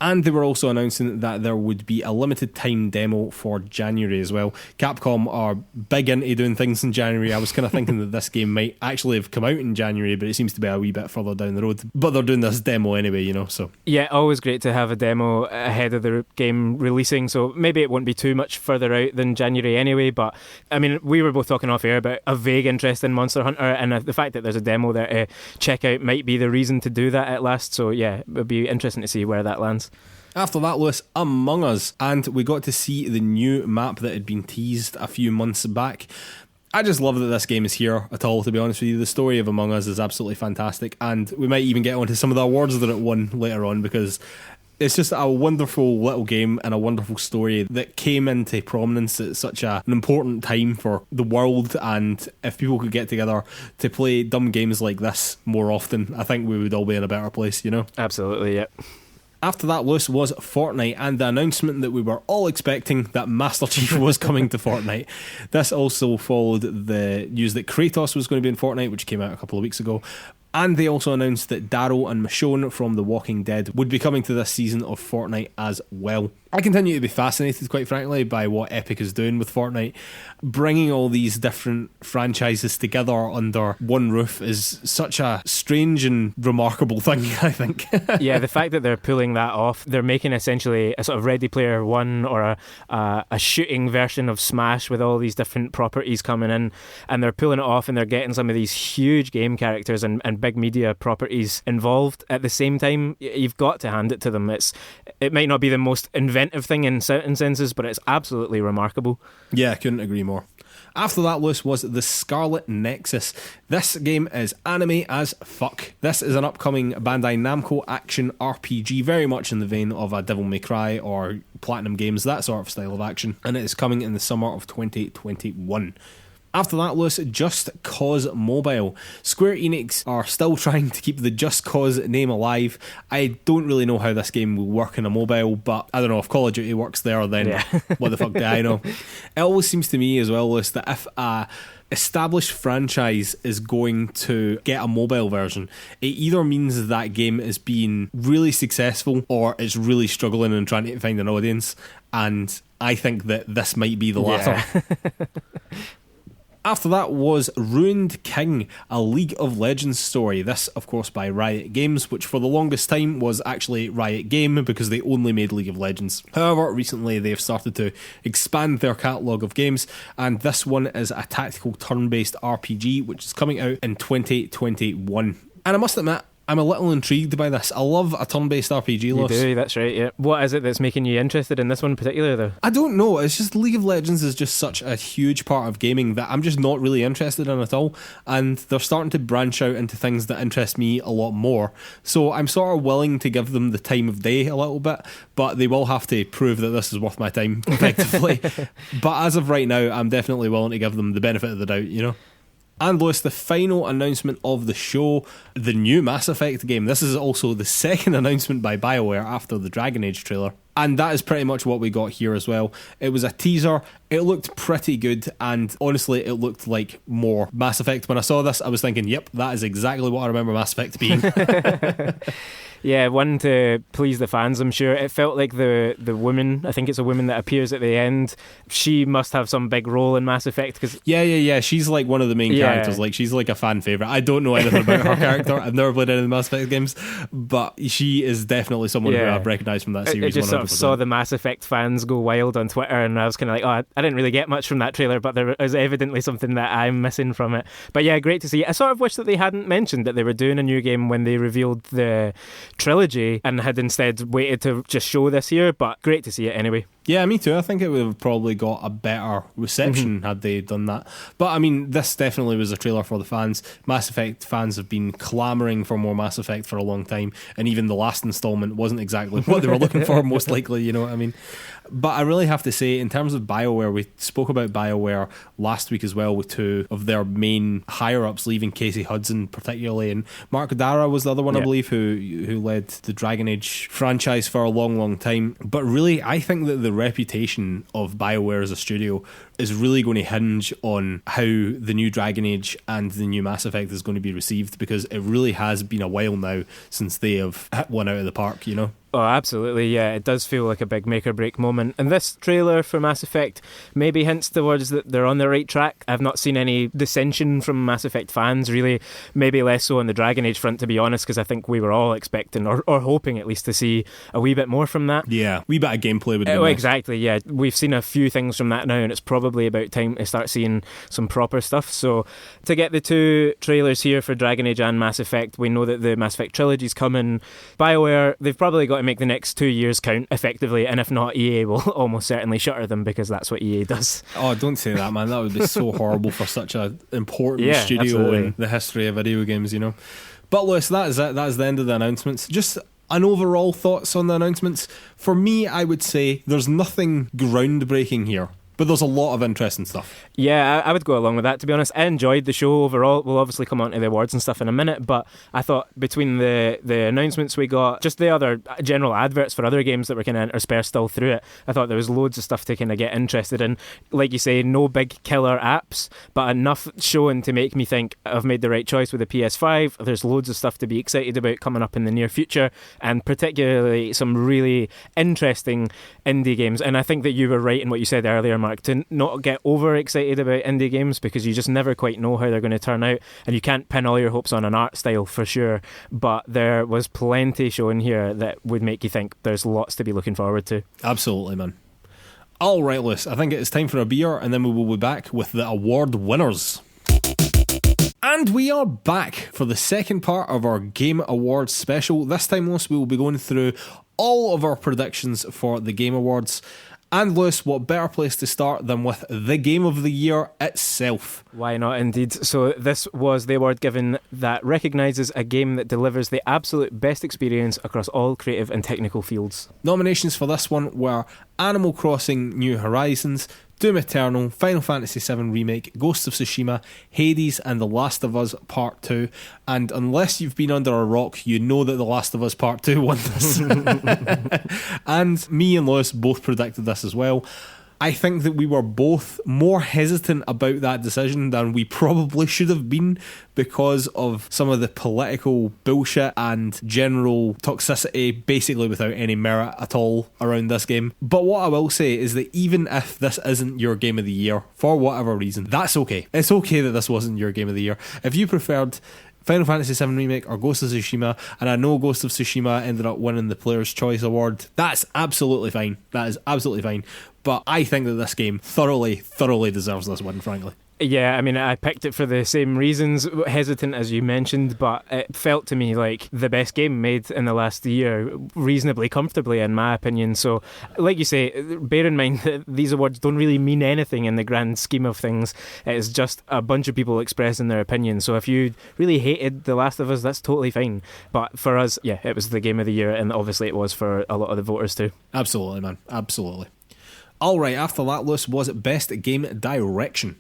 And they were also announcing that there would be a limited time demo for January as well. Capcom are big into doing things in January. I was kind of thinking that this game might actually have come out in January, but it seems to be a wee bit further down the road. But they're doing this demo anyway, so. Yeah, always great to have a demo ahead of the game releasing, so maybe it won't be too much further out than January anyway, but I mean, we were both talking off air about a vague interest in Monster Hunter, and the fact that there's a demo there to check out might be the reason to do that at last, so yeah, it would be interesting to see where that lands. After that was Among Us, and we got to see the new map that had been teased a few months back. I just love that this game is here at all, to be honest with you. The story of Among Us is absolutely fantastic, and we might even get onto some of the awards that it won later on, because it's just a wonderful little game and a wonderful story that came into prominence at such an important time for the world, and if people could get together to play dumb games like this more often, I think we would all be in a better place, Absolutely, yeah. After that, Lewis, was Fortnite, and the announcement that we were all expecting that Master Chief was coming to Fortnite. This also followed the news that Kratos was going to be in Fortnite, which came out a couple of weeks ago. And they also announced that Daryl and Michonne from The Walking Dead would be coming to this season of Fortnite as well. I continue to be fascinated, quite frankly, by what Epic is doing with Fortnite. Bringing all these different franchises together under one roof is such a strange and remarkable thing, I think. Yeah, the fact that they're pulling that off, they're making essentially a sort of Ready Player One or a shooting version of Smash with all these different properties coming in, and they're pulling it off, and they're getting some of these huge game characters and big media properties involved at the same time. You've got to hand it to them. It might not be the most inventive thing in certain senses, but it's absolutely remarkable. Yeah, I couldn't agree more. After that, Lewis, was the Scarlet Nexus. This game is anime as fuck. This is an upcoming Bandai Namco action RPG, very much in the vein of a Devil May Cry or Platinum Games, that sort of style of action, and it is coming in the summer of 2021. After that, Lewis, Just Cause Mobile. Square Enix are still trying to keep the Just Cause name alive. I don't really know how this game will work in a mobile, but I don't know, if Call of Duty works there, then what the fuck do I know? It always seems to me as well, Lewis, that if a established franchise is going to get a mobile version, it either means that game is being really successful or it's really struggling and trying to find an audience, and I think that this might be the latter. Yeah. After that was Ruined King, a League of Legends story. This, of course, by Riot Games, which for the longest time was actually Riot Game because they only made League of Legends. However, recently they have started to expand their catalogue of games, and this one is a tactical turn-based RPG, which is coming out in 2021. And I must admit, I'm a little intrigued by this. I love a turn-based RPG, Lewis. You do, that's right, yeah. What is it that's making you interested in this one in particular, though? I don't know. It's just League of Legends is just such a huge part of gaming that I'm just not really interested in at all. And they're starting to branch out into things that interest me a lot more. So I'm sort of willing to give them the time of day a little bit, but they will have to prove that this is worth my time, effectively. But as of right now, I'm definitely willing to give them the benefit of the doubt, And Lewis, the final announcement of the show, the new Mass Effect game. This is also the second announcement by BioWare after the Dragon Age trailer. And that is pretty much what we got here as well. It was a teaser, it looked pretty good, and honestly it looked like more Mass Effect. When I saw this, I was thinking, yep, that is exactly what I remember Mass Effect being. Yeah, one to please the fans, I'm sure. It felt like the woman, I think it's a woman that appears at the end, she must have some big role in Mass Effect. Cause Yeah. She's like one of the main characters. Like, she's like a fan favourite. I don't know anything about her character. I've never played any of the Mass Effect games, but she is definitely someone who I've recognised from that series. I just 100%. Sort of saw the Mass Effect fans go wild on Twitter, and I was kind of like, I didn't really get much from that trailer, but there is evidently something that I'm missing from it. But yeah, great to see. I sort of wish that they hadn't mentioned that they were doing a new game when they revealed the trilogy, and had instead waited to just show this here, but great to see it anyway. Yeah, me too. I think it would have probably got a better reception had they done that. But I mean, this definitely was a trailer for the fans. Mass Effect fans have been clamouring for more Mass Effect for a long time, and even the last installment wasn't exactly what they were looking for, most likely, you know what I mean? But I really have to say, in terms of BioWare, we spoke about BioWare last week as well, with two of their main higher-ups leaving, Casey Hudson particularly, and Mark Dara was the other one, I believe, who led the Dragon Age franchise for a long, long time. But really, I think that the reputation of BioWare as a studio is really going to hinge on how the new Dragon Age and the new Mass Effect is going to be received, because it really has been a while now since they have hit one out of the park, you know? Oh, absolutely, yeah. It does feel like a big make-or-break moment. And this trailer for Mass Effect maybe hints towards that they're on the right track. I've not seen any dissension from Mass Effect fans, really. Maybe less so on the Dragon Age front, to be honest, because I think we were all expecting, or hoping at least, to see a wee bit more from that. Yeah, wee bit of gameplay would be nice. Exactly, yeah. We've seen a few things from that now, and it's probably about time to start seeing some proper stuff. So to get the two trailers here for Dragon Age and Mass Effect, we know that the Mass Effect trilogy's coming. BioWare, they've probably got to make the next 2 years count effectively, and if not, EA will almost certainly shutter them, because that's what EA does. Oh, don't say that, man. That would be so horrible for such an important studio absolutely. in the history of video games, you know. But Lewis, that is it. That is the end of the announcements. Just an overall thoughts on the announcements. For me, I would say there's nothing groundbreaking here, but there's a lot of interesting stuff. Yeah, I would go along with that, to be honest. I enjoyed the show overall. We'll obviously come on to the awards and stuff in a minute, but I thought between the announcements we got, just the other general adverts for other games that were kind of interspersed all through it, I thought there was loads of stuff to kind of get interested in. Like you say, no big killer apps, but enough showing to make me think I've made the right choice with the PS5. There's loads of stuff to be excited about coming up in the near future, and particularly some really interesting indie games. And I think that you were right in what you said earlier, Mark, to not get over excited about indie games, because you just never quite know how they're going to turn out, and you can't pin all your hopes on an art style for sure. But there was plenty shown here that would make you think there's lots to be looking forward to. Absolutely, man. All right, Liz, I think it's time for a beer, and then we will be back with the award winners. And we are back for the second part of our Game Awards special. This time, Lewis, we will be going through all of our predictions for the Game Awards. And Lewis, what better place to start than with the Game of the Year itself? Why not, indeed. So this was the award given that recognises a game that delivers the absolute best experience across all creative and technical fields. Nominations for this one were Animal Crossing New Horizons, Doom Eternal, Final Fantasy VII Remake, Ghost of Tsushima, Hades, and The Last of Us Part 2. And unless you've been under a rock, you know that The Last of Us Part 2 won this. And me and Lewis both predicted this as well. I think that we were both more hesitant about that decision than we probably should have been, because of some of the political bullshit and general toxicity, basically without any merit at all, around this game. But what I will say is that even if this isn't your Game of the Year, for whatever reason, that's okay. It's okay that this wasn't your Game of the Year. If you preferred Final Fantasy VII Remake or Ghost of Tsushima, and I know Ghost of Tsushima ended up winning the Player's Choice Award, that's absolutely fine. That is absolutely fine. But I think that this game thoroughly deserves this win, frankly. Yeah, I mean, I picked it for the same reasons, hesitant as you mentioned, but it felt to me like the best game made in the last year, reasonably comfortably, in my opinion. So, like you say, bear in mind that these awards don't really mean anything in the grand scheme of things. It's just a bunch of people expressing their opinion. So if you really hated The Last of Us, that's totally fine. But for us, yeah, it was the Game of the Year, and obviously it was for a lot of the voters too. Absolutely, man. Absolutely. All right, after that, Lewis, was it Best Game Direction?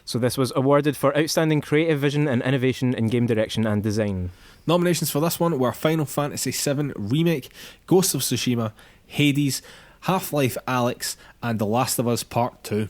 So this was awarded for Outstanding Creative Vision and Innovation in Game Direction and Design. Nominations for this one were Final Fantasy VII Remake, Ghost of Tsushima, Hades, Half-Life Alyx, and The Last of Us Part 2.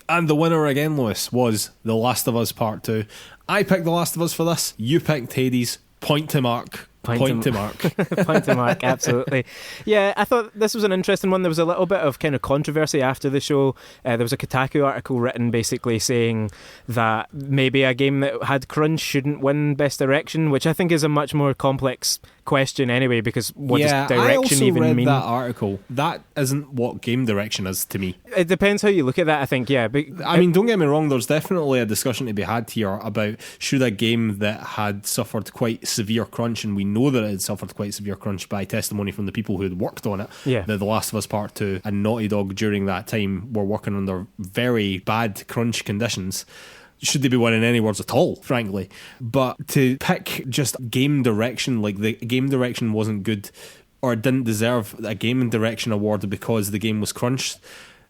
And the winner again, Lewis, was The Last of Us Part 2. I picked The Last of Us for this, you picked Hades. Point to Mark. Point to Mark. Point to Mark, absolutely. Yeah, I thought this was an interesting one. There was a little bit of kind of controversy after the show. There was a Kotaku article written basically saying that maybe a game that had crunch shouldn't win Best Direction, which I think is a much more complex question anyway, because what does direction even mean? I also read that article. That isn't what game direction is to me. It depends how you look at that, I think, yeah. But I mean, don't get me wrong, there's definitely a discussion to be had here about should a game that had suffered quite severe crunch, and we know that it had suffered quite severe crunch by testimony from the people who had worked on it, that The Last of Us Part 2 and Naughty Dog during that time were working under very bad crunch conditions. Should they be winning any awards at all, frankly? But to pick just game direction, like the game direction wasn't good or didn't deserve a game direction award because the game was crunched,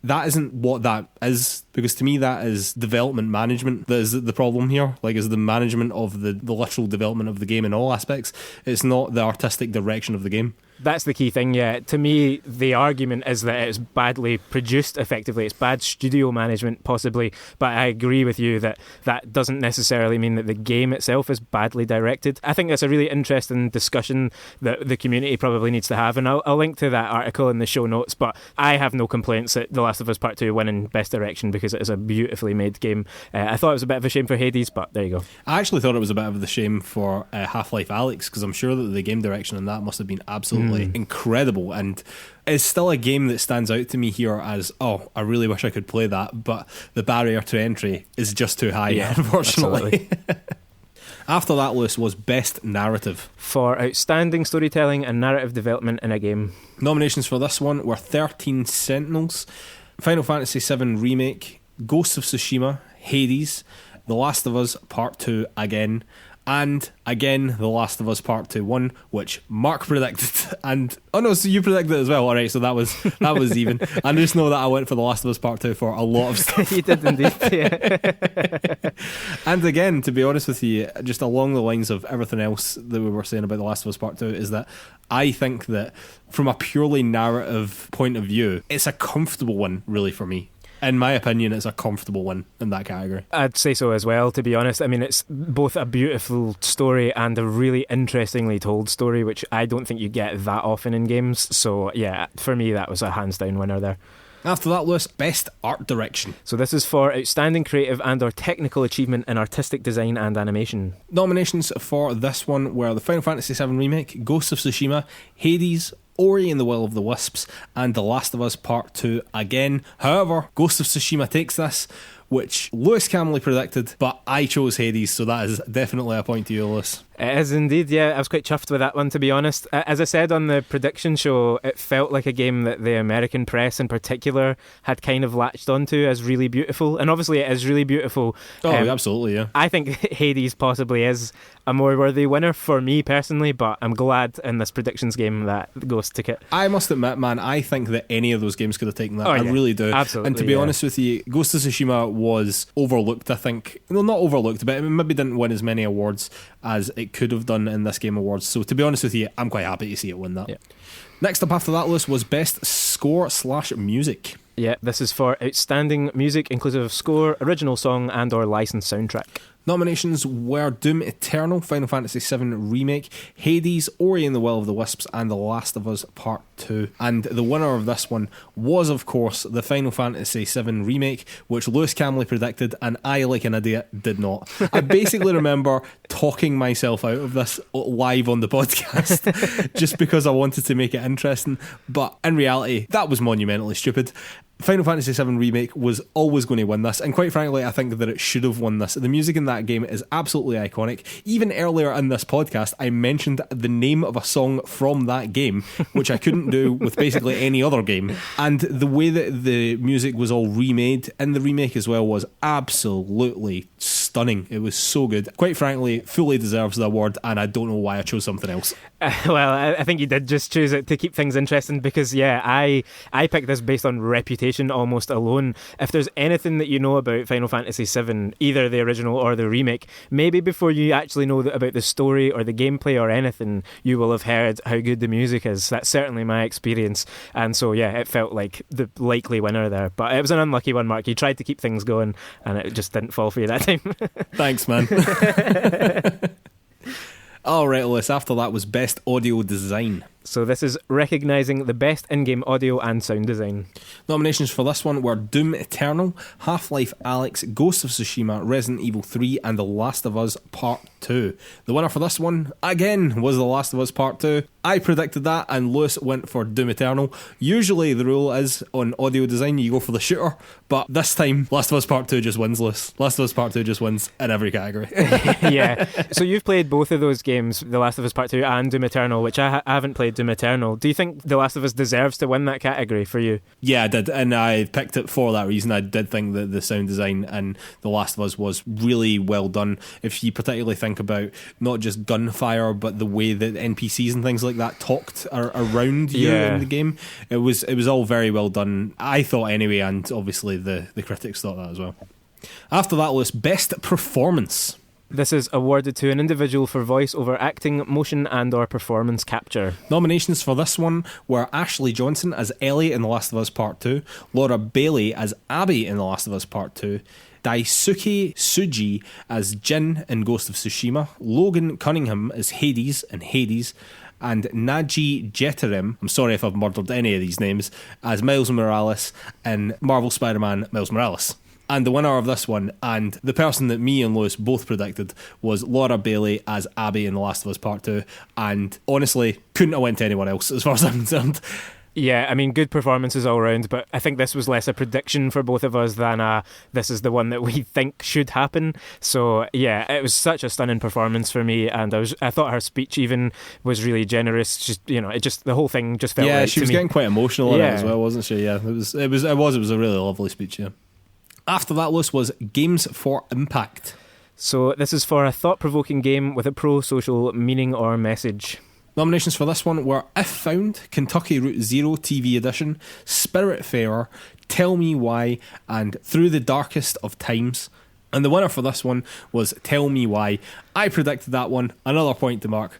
that isn't what that is, because to me that is development management that is the problem here. Like, is the management of the literal development of the game in all aspects. It's not the artistic direction of the game. That's the key thing, yeah. To me, the argument is that it's badly produced, effectively. It's bad studio management, possibly. But I agree with you that that doesn't necessarily mean that the game itself is badly directed. I think that's a really interesting discussion that the community probably needs to have. And I'll link to that article in the show notes. But I have no complaints at The Last of Us Part 2 winning Best Direction because it is a beautifully made game. I thought it was a bit of a shame for Hades, but there you go. I actually thought it was a bit of the shame for Half-Life Alyx, because I'm sure that the game direction in that must have been absolutely incredible, and it's still a game that stands out to me here as, I really wish I could play that, but the barrier to entry is just too high, unfortunately. After that, Lewis, was Best Narrative. For Outstanding Storytelling and Narrative Development in a Game. Nominations for this one were 13 Sentinels, Final Fantasy VII Remake, Ghost of Tsushima, Hades, The Last of Us Part 2 again, and again The Last of Us Part 2 won, which Mark predicted, and so you predicted it as well. Alright, so that was even. I just know that I went for The Last of Us Part 2 for a lot of stuff. You did indeed, yeah. And again, to be honest with you, just along the lines of everything else that we were saying about The Last of Us Part 2, is that I think that from a purely narrative point of view, it's a comfortable one, really, for me. In my opinion, it's a comfortable one in that category. I'd say so as well, to be honest. I mean, it's both a beautiful story and a really interestingly told story, which I don't think you get that often in games. So, yeah, for me, that was a hands-down winner there. After that, Lewis, Best Art Direction. So this is for Outstanding Creative and/or Technical Achievement in Artistic Design and Animation. Nominations for this one were the Final Fantasy VII Remake, Ghost of Tsushima, Hades, Ori and the Will of the Wisps, and The Last of Us Part 2 again. However, Ghost of Tsushima takes this, which Lewis Camley predicted, but I chose Hades, so that is definitely a point to you, Lewis. It is indeed, yeah. I was quite chuffed with that one, to be honest. As I said on the prediction show, it felt like a game that the American press in particular had kind of latched onto as really beautiful, and obviously it is really beautiful. Absolutely, yeah. I think Hades possibly is a more worthy winner for me personally, but I'm glad in this predictions game that Ghost took it. I must admit, man, I think that any of those games could have taken that. I really do. Absolutely. And to be honest with you, Ghost of Tsushima was overlooked, I think. Well, not overlooked, but it maybe didn't win as many awards as it could have done in this Game Awards. So to be honest with you, I'm quite happy to see it win that. Yeah. Next up after that list was Best Score/Music. Yeah, this is for Outstanding Music, inclusive of score, original song and/or licensed soundtrack. Nominations were Doom Eternal, Final Fantasy VII Remake, Hades, Ori and the Will of the Wisps, and The Last of Us Part 2. And the winner of this one was, of course, the Final Fantasy VII Remake, which Lewis Camley predicted, and I, like an idiot, did not. I basically remember talking myself out of this live on the podcast just because I wanted to make it interesting. But in reality, that was monumentally stupid. Final Fantasy VII Remake was always going to win this, and quite frankly, I think that it should have won this. The music in that game is absolutely iconic. Even earlier in this podcast, I mentioned the name of a song from that game, which I couldn't do with basically any other game. And the way that the music was all remade in the remake as well was absolutely stunning. stunning. It was so good. Quite frankly, fully deserves the award, and I don't know why I chose something else. Well, I think you did just choose it to keep things interesting because, I picked this based on reputation almost alone. If there's anything that you know about Final Fantasy VII, either the original or the remake, maybe before you actually know about the story or the gameplay or anything, you will have heard how good the music is. That's certainly my experience. And so, it felt like the likely winner there. But it was an unlucky one, Mark. You tried to keep things going, and it just didn't fall for you that time. Thanks, man. Alright, Lewis, after that was Best Audio Design. So this is recognising the best in-game audio and sound design. Nominations for this one were Doom Eternal, Half-Life Alyx, Ghost of Tsushima, Resident Evil 3 and The Last of Us Part 2. The winner for this one, again, was The Last of Us Part 2. I predicted that and Lewis went for Doom Eternal. Usually the rule is on audio design you go for the shooter, but this time Last of Us Part 2 just wins, Lewis. Last of Us Part 2 just wins in every category. Yeah, so you've played both of those games, The Last of Us Part 2 and Doom Eternal, which I haven't played Doom Eternal. Do you think The Last of Us deserves to win that category for you? Yeah, I did, and I picked it for that reason. I did think that the sound design in The Last of Us was really well done. If you particularly think about not just gunfire, but the way that NPCs and things like that talked around you in the game, it was all very well done, I thought anyway, and obviously the critics thought that as well. After that list, Best Performance. This is awarded to an individual for voice over acting, motion and or performance capture. Nominations for this one were Ashley Johnson as Ellie in The Last of Us Part 2, Laura Bailey as Abby in The Last of Us Part 2, Daisuke Tsuji as Jin in Ghost of Tsushima, Logan Cunningham as Hades in Hades, and Naji Jeterim, I'm sorry if I've murdered any of these names, as Miles Morales in Marvel Spider-Man Miles Morales. And the winner of this one, and the person that me and Lewis both predicted, was Laura Bailey as Abby in The Last of Us Part 2, and honestly, couldn't have went to anyone else as far as I'm concerned. Yeah, I mean, good performances all round, but I think this was less a prediction for both of us than this is the one that we think should happen. So yeah, it was such a stunning performance for me, and I thought her speech even was really generous. Just the whole thing just felt right to me. Yeah, she was getting quite emotional in it as well, wasn't she? Yeah, it was a really lovely speech. Yeah. After that list was Games for Impact. So this is for a thought-provoking game with a pro-social meaning or message. Nominations for this one were If Found, Kentucky Route Zero TV Edition, Spiritfarer, Tell Me Why, and Through the Darkest of Times. And the winner for this one was Tell Me Why. I predicted that one. Another point to Mark.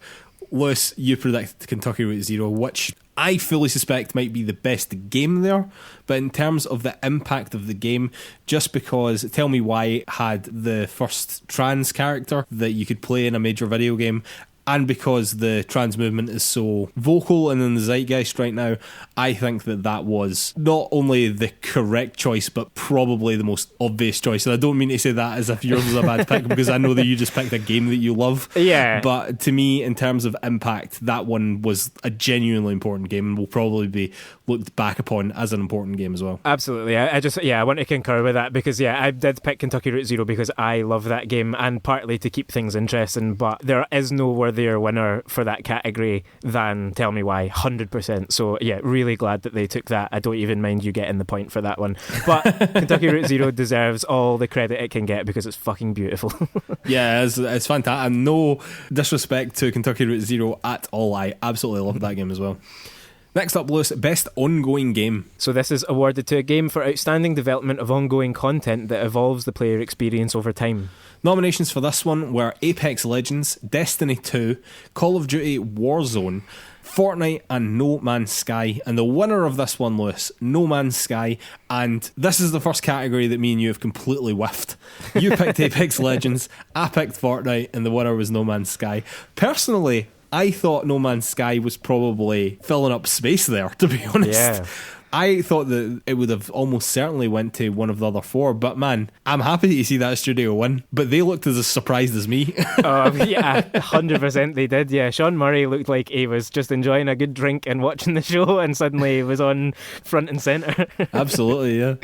Lewis, you predicted Kentucky Route Zero, which I fully suspect might be the best game there, but in terms of the impact of the game, just because Tell Me Why had the first trans character that you could play in a major video game, and because the trans movement is so vocal and in the zeitgeist right now, I think that was not only the correct choice, but probably the most obvious choice. And I don't mean to say that as if yours was a bad pick, because I know that you just picked a game that you love. Yeah. But to me, in terms of impact, that one was a genuinely important game and will probably be looked back upon as an important game as well. Absolutely. I want to concur with that, because I did pick Kentucky Route Zero because I love that game, and partly to keep things interesting, but there is no worthier winner for that category than Tell Me Why, 100%. So yeah, really glad that they took that. I don't even mind you getting the point for that one, but Kentucky Route Zero deserves all the credit it can get because it's fucking beautiful. Yeah, it's fantastic, and no disrespect to Kentucky Route Zero at all. I absolutely loved that game as well. Next up, Lewis, Best Ongoing Game. So this is awarded to a game for outstanding development of ongoing content that evolves the player experience over time. Nominations for this one were Apex Legends, Destiny 2, Call of Duty Warzone, Fortnite and No Man's Sky. And the winner of this one, Lewis, No Man's Sky. And this is the first category that me and you have completely whiffed. You picked Apex Legends, I picked Fortnite, and the winner was No Man's Sky. Personally, I thought No Man's Sky was probably filling up space there, to be honest. Yeah. I thought that it would have almost certainly went to one of the other four, but man, I'm happy to see that studio win. But they looked as surprised as me. Yeah, 100% they did. Yeah, Sean Murray looked like he was just enjoying a good drink and watching the show, and suddenly he was on front and centre. Absolutely, yeah.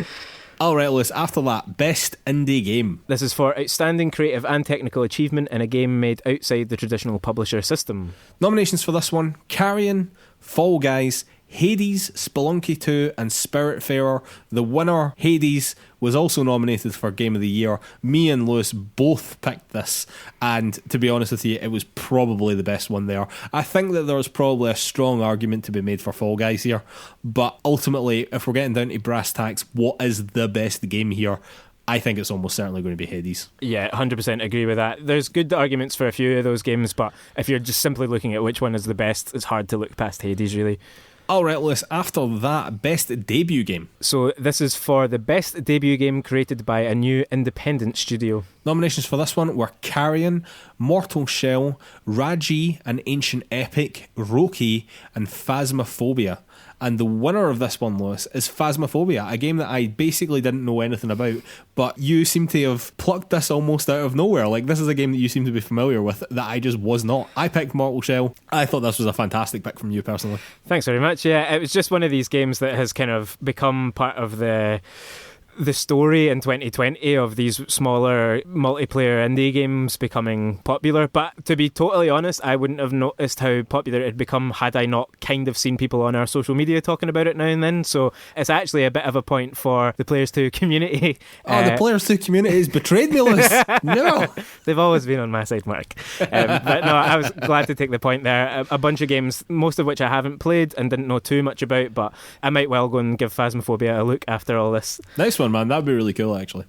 Alright, Lewis, after that, Best Indie Game. This is for outstanding creative and technical achievement in a game made outside the traditional publisher system. Nominations for this one: Carrion, Fall Guys, Hades, Spelunky 2 and Spiritfarer. The winner, Hades, was also nominated for Game of the Year. Me and Lewis both picked this, and to be honest with you, it was probably the best one there. I think that there's probably a strong argument to be made for Fall Guys here, but ultimately, if we're getting down to brass tacks, what is the best game here? I think it's almost certainly going to be Hades. Yeah, 100% agree with that. There's good arguments for a few of those games, but if you're just simply looking at which one is the best, it's hard to look past Hades, really. Alright, Lewis, after that, best debut game. So this is for the best debut game created by a new independent studio. Nominations for this one were Carrion, Mortal Shell, Raji, An Ancient Epic, Roki, and Phasmophobia. And the winner of this one, Lewis, is Phasmophobia, a game that I basically didn't know anything about, but you seem to have plucked this almost out of nowhere. Like, this is a game that you seem to be familiar with that I just was not. I picked Mortal Shell. I thought this was a fantastic pick from you personally. Thanks very much. Yeah, it was just one of these games that has kind of become part of the story in 2020 of these smaller multiplayer indie games becoming popular. But to be totally honest, I wouldn't have noticed how popular it had become had I not kind of seen people on our social media talking about it now and then. So it's actually a bit of a point for the PlayersToo community. Oh, the PlayersToo community has betrayed me, Lewis. No. They've always been on my side, Mark. But no, I was glad to take the point there. A bunch of games, most of which I haven't played and didn't know too much about, but I might well go and give Phasmophobia a look after all this. Nice one, man. That'd be really cool, actually.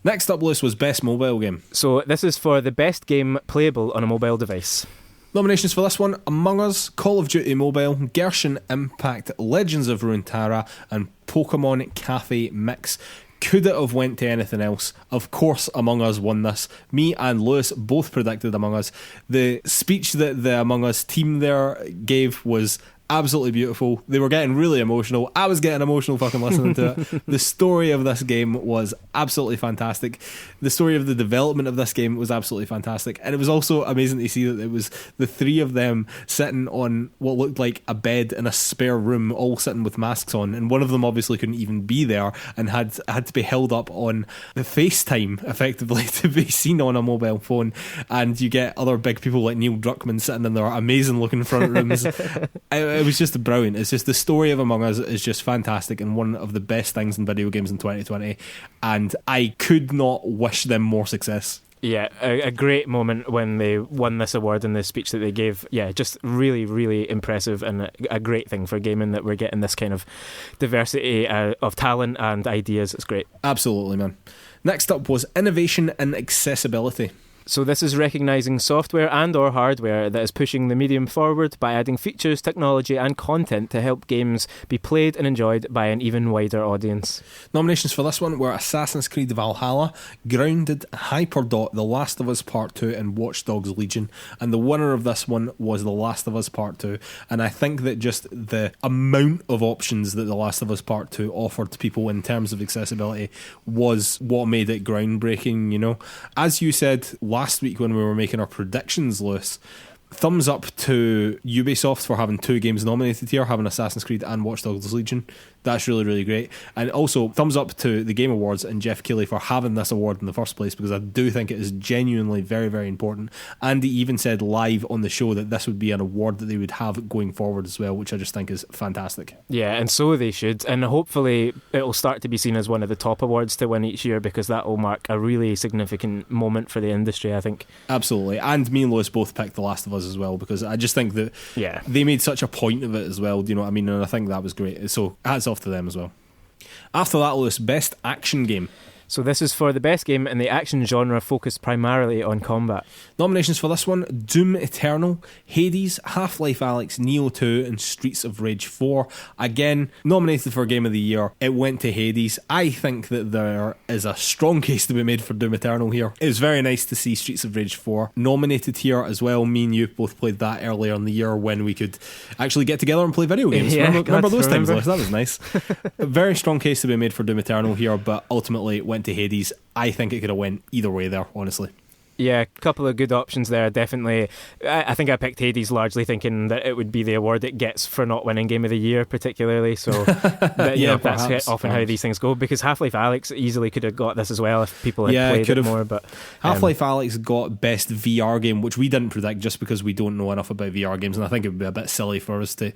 Next up, Lewis, was best mobile game. So this is for the best game playable on a mobile device. Nominations for this one: Among Us, Call of Duty Mobile, Genshin Impact, Legends of Runeterra, and Pokemon Cafe Mix. Could it have went to anything else? Of course, Among Us won this. Me and Lewis both predicted Among Us. The speech that the Among Us team there gave was absolutely beautiful. They were getting really emotional. I was getting emotional fucking listening to it. The story of this game was absolutely fantastic. The story of the development of this game was absolutely fantastic. And it was also amazing to see that it was the three of them sitting on what looked like a bed in a spare room, all sitting with masks on. And one of them obviously couldn't even be there and had to be held up on the FaceTime, effectively, to be seen on a mobile phone. And you get other big people like Neil Druckmann sitting in their amazing looking front rooms. It was just brilliant. It's just the story of Among Us is just fantastic and one of the best things in video games in 2020, and I could not wish them more success. Yeah, a great moment when they won this award and the speech that they gave. Yeah, just really, really impressive and a great thing for gaming that we're getting this kind of diversity of talent and ideas. It's great. Absolutely, man. Next up was innovation and accessibility. So this is recognising software and or hardware that is pushing the medium forward by adding features, technology and content to help games be played and enjoyed by an even wider audience. Nominations for this one were Assassin's Creed Valhalla, Grounded, Hyperdot, The Last of Us Part 2 and Watch Dogs Legion. And the winner of this one was The Last of Us Part 2. And I think that just the amount of options that The Last of Us Part 2 offered to people in terms of accessibility was what made it groundbreaking, you know. As you said last week when we were making our predictions, Lewis, thumbs up to Ubisoft for having two games nominated here, having Assassin's Creed and Watch Dogs Legion. That's really, really great. And also, thumbs up to the Game Awards and Jeff Keighley for having this award in the first place, because I do think it is genuinely very, very important. And he even said live on the show that this would be an award that they would have going forward as well, which I just think is fantastic. Yeah, and so they should. And hopefully it'll start to be seen as one of the top awards to win each year, because that will mark a really significant moment for the industry, I think. Absolutely. And me and Lewis both picked The Last of Us as well, because I just think that they made such a point of it as well. Do you know what I mean? And I think that was great. So hats off to them as well. After that, Lewis, best action game. So this is for the best game in the action genre focused primarily on combat. Nominations for this one: Doom Eternal, Hades, Half-Life Alyx, Neo 2 and Streets of Rage 4. Again, nominated for Game of the Year. It went to Hades. I think that there is a strong case to be made for Doom Eternal here. It was very nice to see Streets of Rage 4 nominated here as well. Me and you both played that earlier in the year when we could actually get together and play video games. Yeah, remember those times, Lewis? That was nice. A very strong case to be made for Doom Eternal here, but ultimately it went to Hades. I think it could have went either way there, honestly. Yeah, a couple of good options there, definitely. I think I picked Hades largely thinking that it would be the award it gets for not winning Game of the Year, particularly. So, that's often how these things go, because Half-Life Alyx easily could have got this as well if people had played it more. But Half-Life Alyx got Best VR Game, which we didn't predict just because we don't know enough about VR games, and I think it would be a bit silly for us to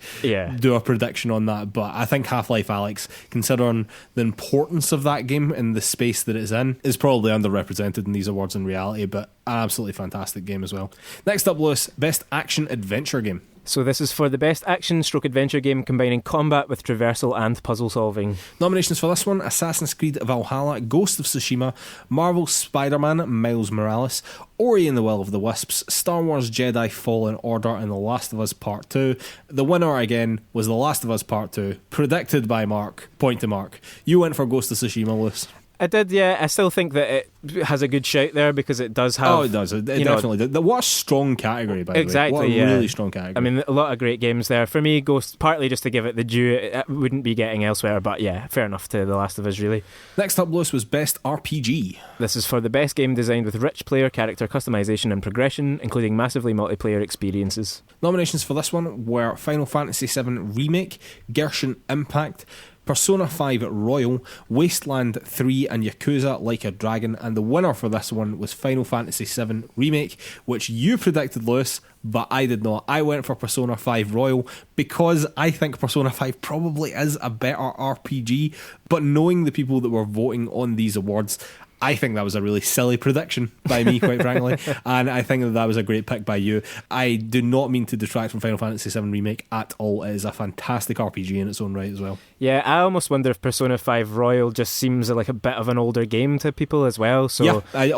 do a prediction on that. But I think Half-Life Alyx, considering the importance of that game in the space that it's in, is probably underrepresented in these awards in reality, but an absolutely fantastic game as well. Next up, Lewis, Best Action Adventure Game. So this is for the best action/adventure game combining combat with traversal and puzzle solving. Nominations for this one: Assassin's Creed Valhalla, Ghost of Tsushima, Marvel's Spider-Man, Miles Morales, Ori and the Will of the Wisps, Star Wars Jedi Fallen Order, and The Last of Us Part 2. The winner again was The Last of Us Part 2, predicted by Mark. Point to Mark. You went for Ghost of Tsushima, Lewis. I did, yeah. I still think that it has a good shout there because it does have... Oh, it does. It definitely does. What a strong category, by the way. Exactly, What a really strong category. I mean, a lot of great games there. For me, Ghost, partly just to give it the due it wouldn't be getting elsewhere, but yeah, fair enough to The Last of Us, really. Next up, Lewis, was Best RPG. This is for the best game designed with rich player character customization and progression, including massively multiplayer experiences. Nominations for this one were Final Fantasy VII Remake, Genshin Impact, Persona 5 Royal, Wasteland 3 and Yakuza Like a Dragon, and the winner for this one was Final Fantasy VII Remake, which you predicted, Lewis, but I did not. I went for Persona 5 Royal because I think Persona 5 probably is a better RPG, but knowing the people that were voting on these awards, I think that was a really silly prediction by me, quite frankly, and I think that was a great pick by you. I do not mean to detract from Final Fantasy VII Remake at all. It is a fantastic RPG in its own right as well. Yeah, I almost wonder if Persona 5 Royal just seems like a bit of an older game to people as well. So yeah, I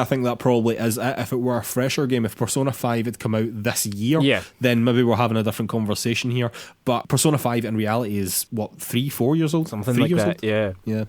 think that probably is. If it were a fresher game, if Persona 5 had come out this year, then maybe we're having a different conversation here. But Persona 5 in reality is, 3-4 years old? Something like that, Yeah.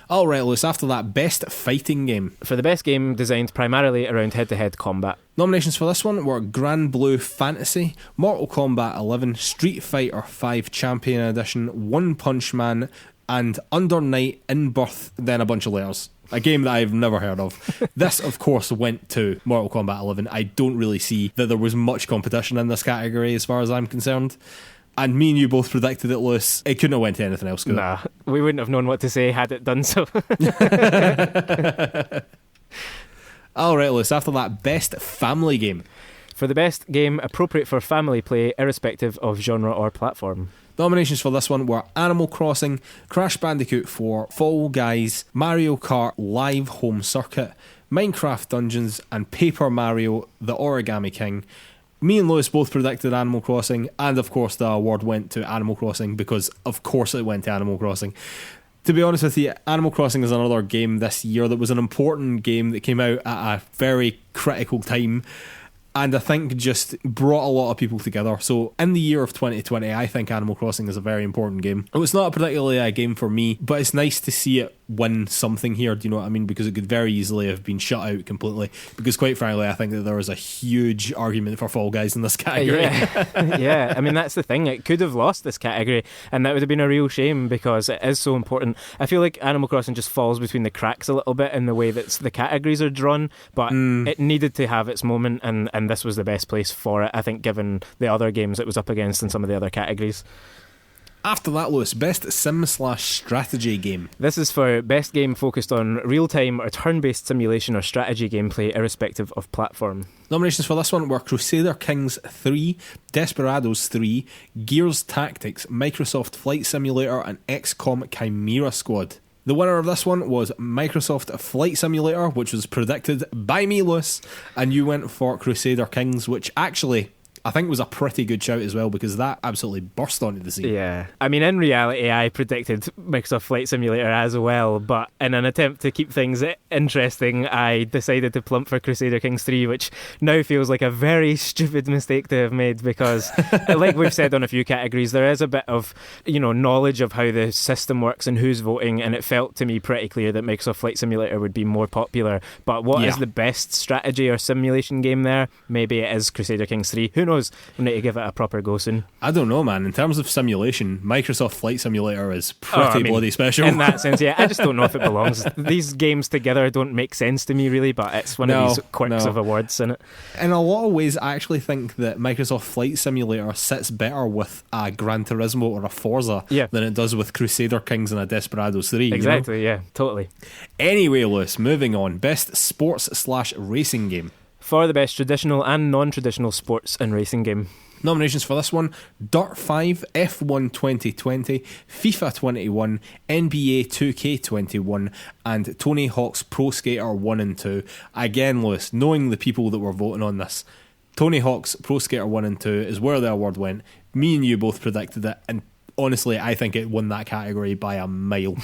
Alright, Lewis, after that, Best Fighting Game. For the best game designed primarily around head-to-head combat. Nominations for this one were Grand Blue Fantasy, Mortal Kombat 11, Street Fighter 5 Champion Edition, One Punch Man, and Under Night In Birth, then a bunch of letters. A game that I've never heard of. This, of course, went to Mortal Kombat 11. I don't really see that there was much competition in this category as far as I'm concerned. And me and you both predicted it, Lewis. It couldn't have went to anything else, could it? Nah, we wouldn't have known what to say had it done so. Alright, Lewis, after that, Best Family Game. For the best game appropriate for family play, irrespective of genre or platform. Nominations for this one were Animal Crossing, Crash Bandicoot 4, Fall Guys, Mario Kart Live Home Circuit, Minecraft Dungeons, and Paper Mario The Origami King. Me and Lewis both predicted Animal Crossing, and of course the award went to Animal Crossing because of course it went to Animal Crossing. To be honest with you, Animal Crossing is another game this year that was an important game that came out at a very critical time, and I think just brought a lot of people together. So in the year of 2020, I think Animal Crossing is a very important game. It was not particularly a game for me, but it's nice to see it win something here, do you know what I mean? Because it could very easily have been shut out completely. Because quite frankly, I think that there was a huge argument for Fall Guys in this category. Yeah, I mean, that's the thing. It could have lost this category, and that would have been a real shame because it is so important. I feel like Animal Crossing just falls between the cracks a little bit in the way that the categories are drawn, but it needed to have its moment, and this was the best place for it, I think, given the other games it was up against in some of the other categories. After that, Lewis, Best Sim/Strategy Game. This is for best game focused on real-time or turn-based simulation or strategy gameplay, irrespective of platform. Nominations for this one were Crusader Kings 3, Desperados 3, Gears Tactics, Microsoft Flight Simulator, and XCOM Chimera Squad. The winner of this one was Microsoft Flight Simulator, which was predicted by me, Lewis, and you went for Crusader Kings, which actually I think was a pretty good shout as well, because that absolutely burst onto the scene. Yeah. I mean, in reality, I predicted Microsoft Flight Simulator as well, but in an attempt to keep things interesting, I decided to plump for Crusader Kings 3, which now feels like a very stupid mistake to have made, because like we've said on a few categories, there is a bit of, knowledge of how the system works and who's voting, and it felt to me pretty clear that Microsoft Flight Simulator would be more popular. But what is the best strategy or simulation game there? Maybe it is Crusader Kings 3. Who knows? knows? We need to give it a proper go soon. I don't know, man. In terms of simulation, Microsoft Flight Simulator is pretty bloody special. In that sense, yeah. I just don't know if it belongs. These games together don't make sense to me, really, but it's one of these quirks of awards, isn't it? In a lot of ways, I actually think that Microsoft Flight Simulator sits better with a Gran Turismo or a Forza than it does with Crusader Kings and a Desperados 3. Exactly, yeah, totally. Anyway, Lewis, moving on. Best sports/racing game. For the best traditional and non-traditional sports and racing game. Nominations for this one: Dirt 5, F1 2020, FIFA 21, NBA 2K21, and Tony Hawk's Pro Skater 1 and 2. Again, Lewis, knowing the people that were voting on this, Tony Hawk's Pro Skater 1 and 2 is where the award went. Me and you both predicted it, and honestly, I think it won that category by a mile.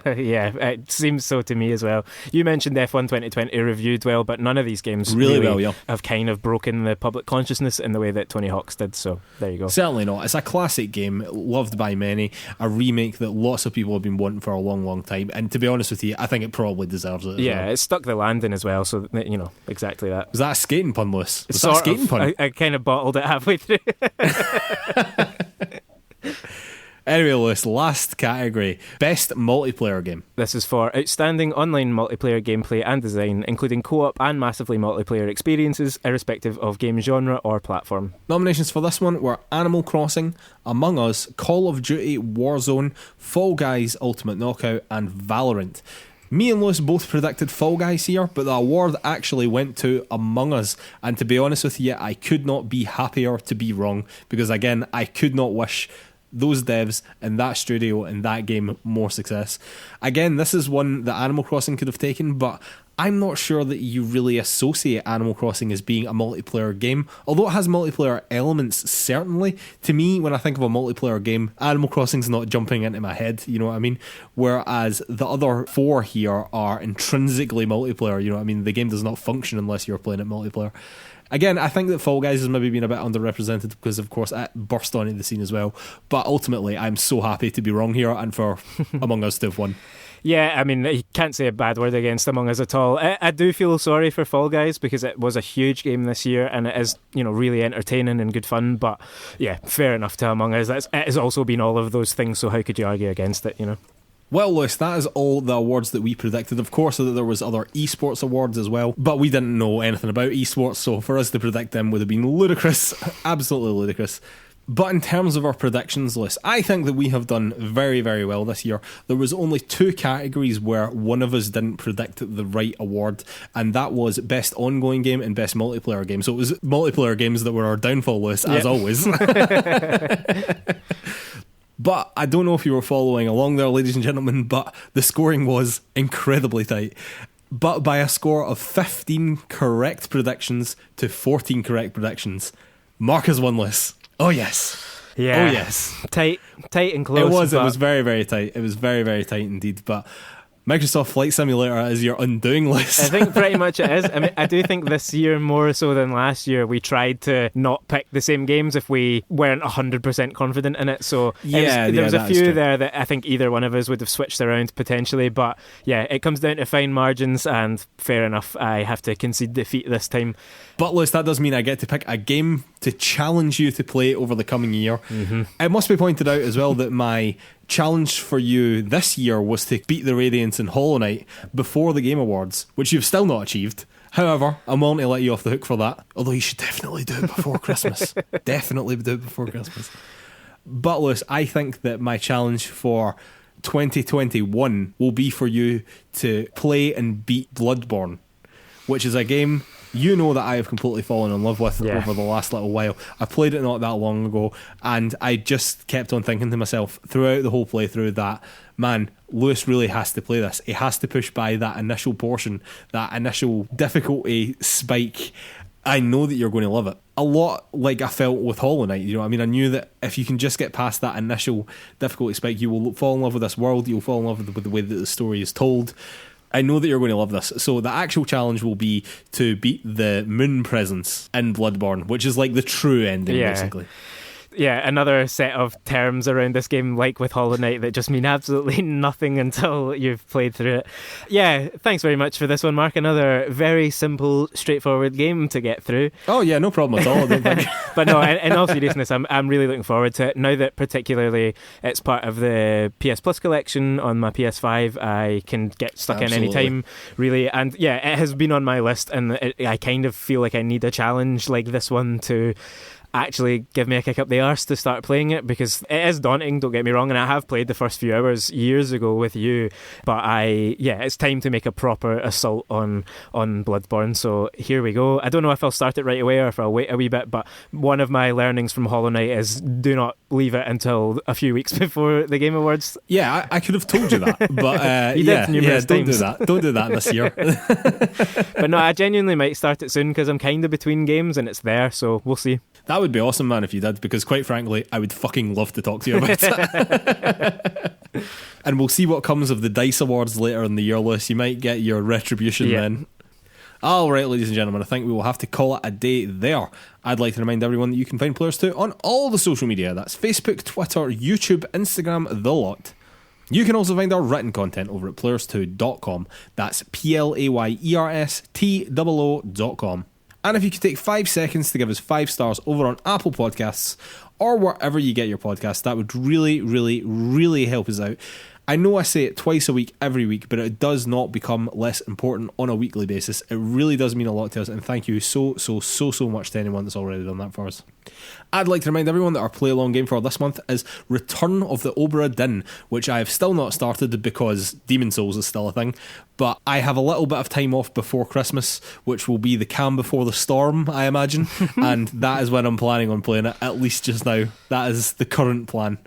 Yeah, it seems so to me as well. You mentioned F1 2020 reviewed well, but none of these games really have kind of broken the public consciousness in the way that Tony Hawk's did, so there you go. Certainly not. It's a classic game, loved by many, a remake that lots of people have been wanting for a long, long time, and to be honest with you, I think it probably deserves it. Yeah, it stuck the landing as well, so, you know, exactly that. Was that a skating pun, Lewis? Was that a skating pun? I kind of bottled it halfway through. Anyway, Lewis, last category, best multiplayer game. This is for outstanding online multiplayer gameplay and design, including co-op and massively multiplayer experiences, irrespective of game genre or platform. Nominations for this one were Animal Crossing, Among Us, Call of Duty Warzone, Fall Guys Ultimate Knockout, and Valorant. Me and Lewis both predicted Fall Guys here, but the award actually went to Among Us, and to be honest with you, I could not be happier to be wrong, because again, I could not wish those devs and that studio and that game more success. Again, this is one that Animal Crossing could have taken, but I'm not sure that you really associate Animal Crossing as being a multiplayer game. Although it has multiplayer elements, certainly, to me, when I think of a multiplayer game, Animal Crossing's not jumping into my head, you know what I mean? Whereas the other four here are intrinsically multiplayer, you know what I mean? The game does not function unless you're playing it multiplayer. Again, I think that Fall Guys has maybe been a bit underrepresented because, of course, it burst onto the scene as well. But ultimately, I'm so happy to be wrong here and for Among Us to have won. Yeah, I mean, you can't say a bad word against Among Us at all. I do feel sorry for Fall Guys because it was a huge game this year and it is, you know, really entertaining and good fun. But yeah, fair enough to Among Us. It has also been all of those things, so how could you argue against it, you know? Well, Lewis, that is all the awards that we predicted. Of course, there was other esports awards as well, but we didn't know anything about esports, so for us to predict them would have been ludicrous, absolutely ludicrous. But in terms of our predictions list, I think that we have done very, very well this year. There was only 2 categories where one of us didn't predict the right award, and that was best ongoing game and best multiplayer game. So it was multiplayer games that were our downfall list, as always. But I don't know if you were following along there, ladies and gentlemen, but the scoring was incredibly tight. But by a score of 15 correct predictions to 14 correct predictions, Mark has won this. Oh, yes. Yeah. Oh, yes. Tight and close. It was very, very tight. It was very, very tight indeed. But Microsoft Flight Simulator is your undoing list. I think pretty much it is. I mean, I do think this year, more so than last year, we tried to not pick the same games if we weren't 100% confident in it. So there was a few there that I think either one of us would have switched around potentially. But yeah, it comes down to fine margins, and fair enough, I have to concede defeat this time. But Lewis, that does mean I get to pick a game to challenge you to play over the coming year. Mm-hmm. It must be pointed out as well that my challenge for you this year was to beat the Radiance in Hollow Knight before the Game Awards, which you've still not achieved. However, I'm willing to let you off the hook for that, although you should definitely do it before Christmas. Definitely do it before Christmas. But Lewis, I think that my challenge for 2021 will be for you to play and beat Bloodborne, which is a game you know that I have completely fallen in love with over the last little while. I played it not that long ago, and I just kept on thinking to myself throughout the whole playthrough that, man, Lewis really has to play this. He has to push by that initial portion, that initial difficulty spike. I know that you're going to love it. A lot like I felt with Hollow Knight, you know what I mean? I knew that if you can just get past that initial difficulty spike, you will fall in love with this world, you'll fall in love with the way that the story is told. I know that you're going to love this. So the actual challenge will be to beat the moon presence in Bloodborne, which is like the true ending, basically. another set of terms around this game, like with Hollow Knight, that just mean absolutely nothing until you've played through it. Yeah, thanks very much for this one, Mark. Another very simple, straightforward game to get through. Oh yeah, no problem at all, I don't think. But no, in all seriousness, I'm really looking forward to it. Now that particularly it's part of the PS Plus collection on my PS5, I can get stuck in any time, really. And yeah, it has been on my list, and I kind of feel like I need a challenge like this one to actually give me a kick up the arse to start playing it, because it is daunting, don't get me wrong, and I have played the first few hours years ago with you, but it's time to make a proper assault on Bloodborne. So here we go. I don't know if I'll start it right away or if I'll wait a wee bit, but one of my learnings from Hollow Knight is do not leave it until a few weeks before the Game Awards. Yeah, I could have told you that, but don't do that this year. But no, I genuinely might start it soon, because I'm kind of between games and it's there, so we'll see. That would be awesome, man, if you did, because quite frankly, I would fucking love to talk to you about it. And we'll see what comes of the DICE Awards later in the year, Lewis. You might get your retribution then. All right, ladies and gentlemen, I think we will have to call it a day there. I'd like to remind everyone that you can find PlayersToo on all the social media. That's Facebook, Twitter, YouTube, Instagram, the lot. You can also find our written content over at PlayersToo.com. That's PlayerStoo.com. And if you could take 5 seconds to give us 5 stars over on Apple Podcasts or wherever you get your podcasts, that would really, really, really help us out. I know I say it twice a week, every week, but it does not become less important on a weekly basis. It really does mean a lot to us, and thank you so much to anyone that's already done that for us. I'd like to remind everyone that our play-along game for this month is Return of the Obra Dinn, which I have still not started because Demon Souls is still a thing, but I have a little bit of time off before Christmas, which will be the calm before the storm, I imagine, and that is when I'm planning on playing it, at least just now. That is the current plan.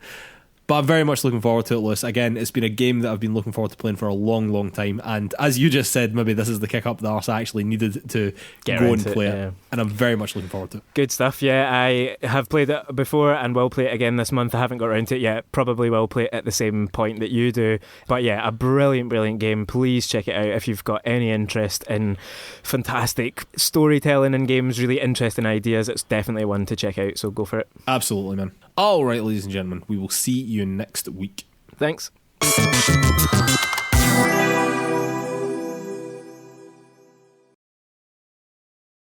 But I'm very much looking forward to it, Lewis. Again, it's been a game that I've been looking forward to playing for a long time. And as you just said, maybe this is the kick up the arse I actually needed to go and play it. And I'm very much looking forward to it. Good stuff, yeah. I have played it before and will play it again this month. I haven't got around to it yet. Probably will play it at the same point that you do. But yeah, a brilliant game. Please check it out if you've got any interest in fantastic storytelling in games, really interesting ideas. It's definitely one to check out, so go for it. Absolutely, man. All right, ladies and gentlemen, we will see you next week. Thanks.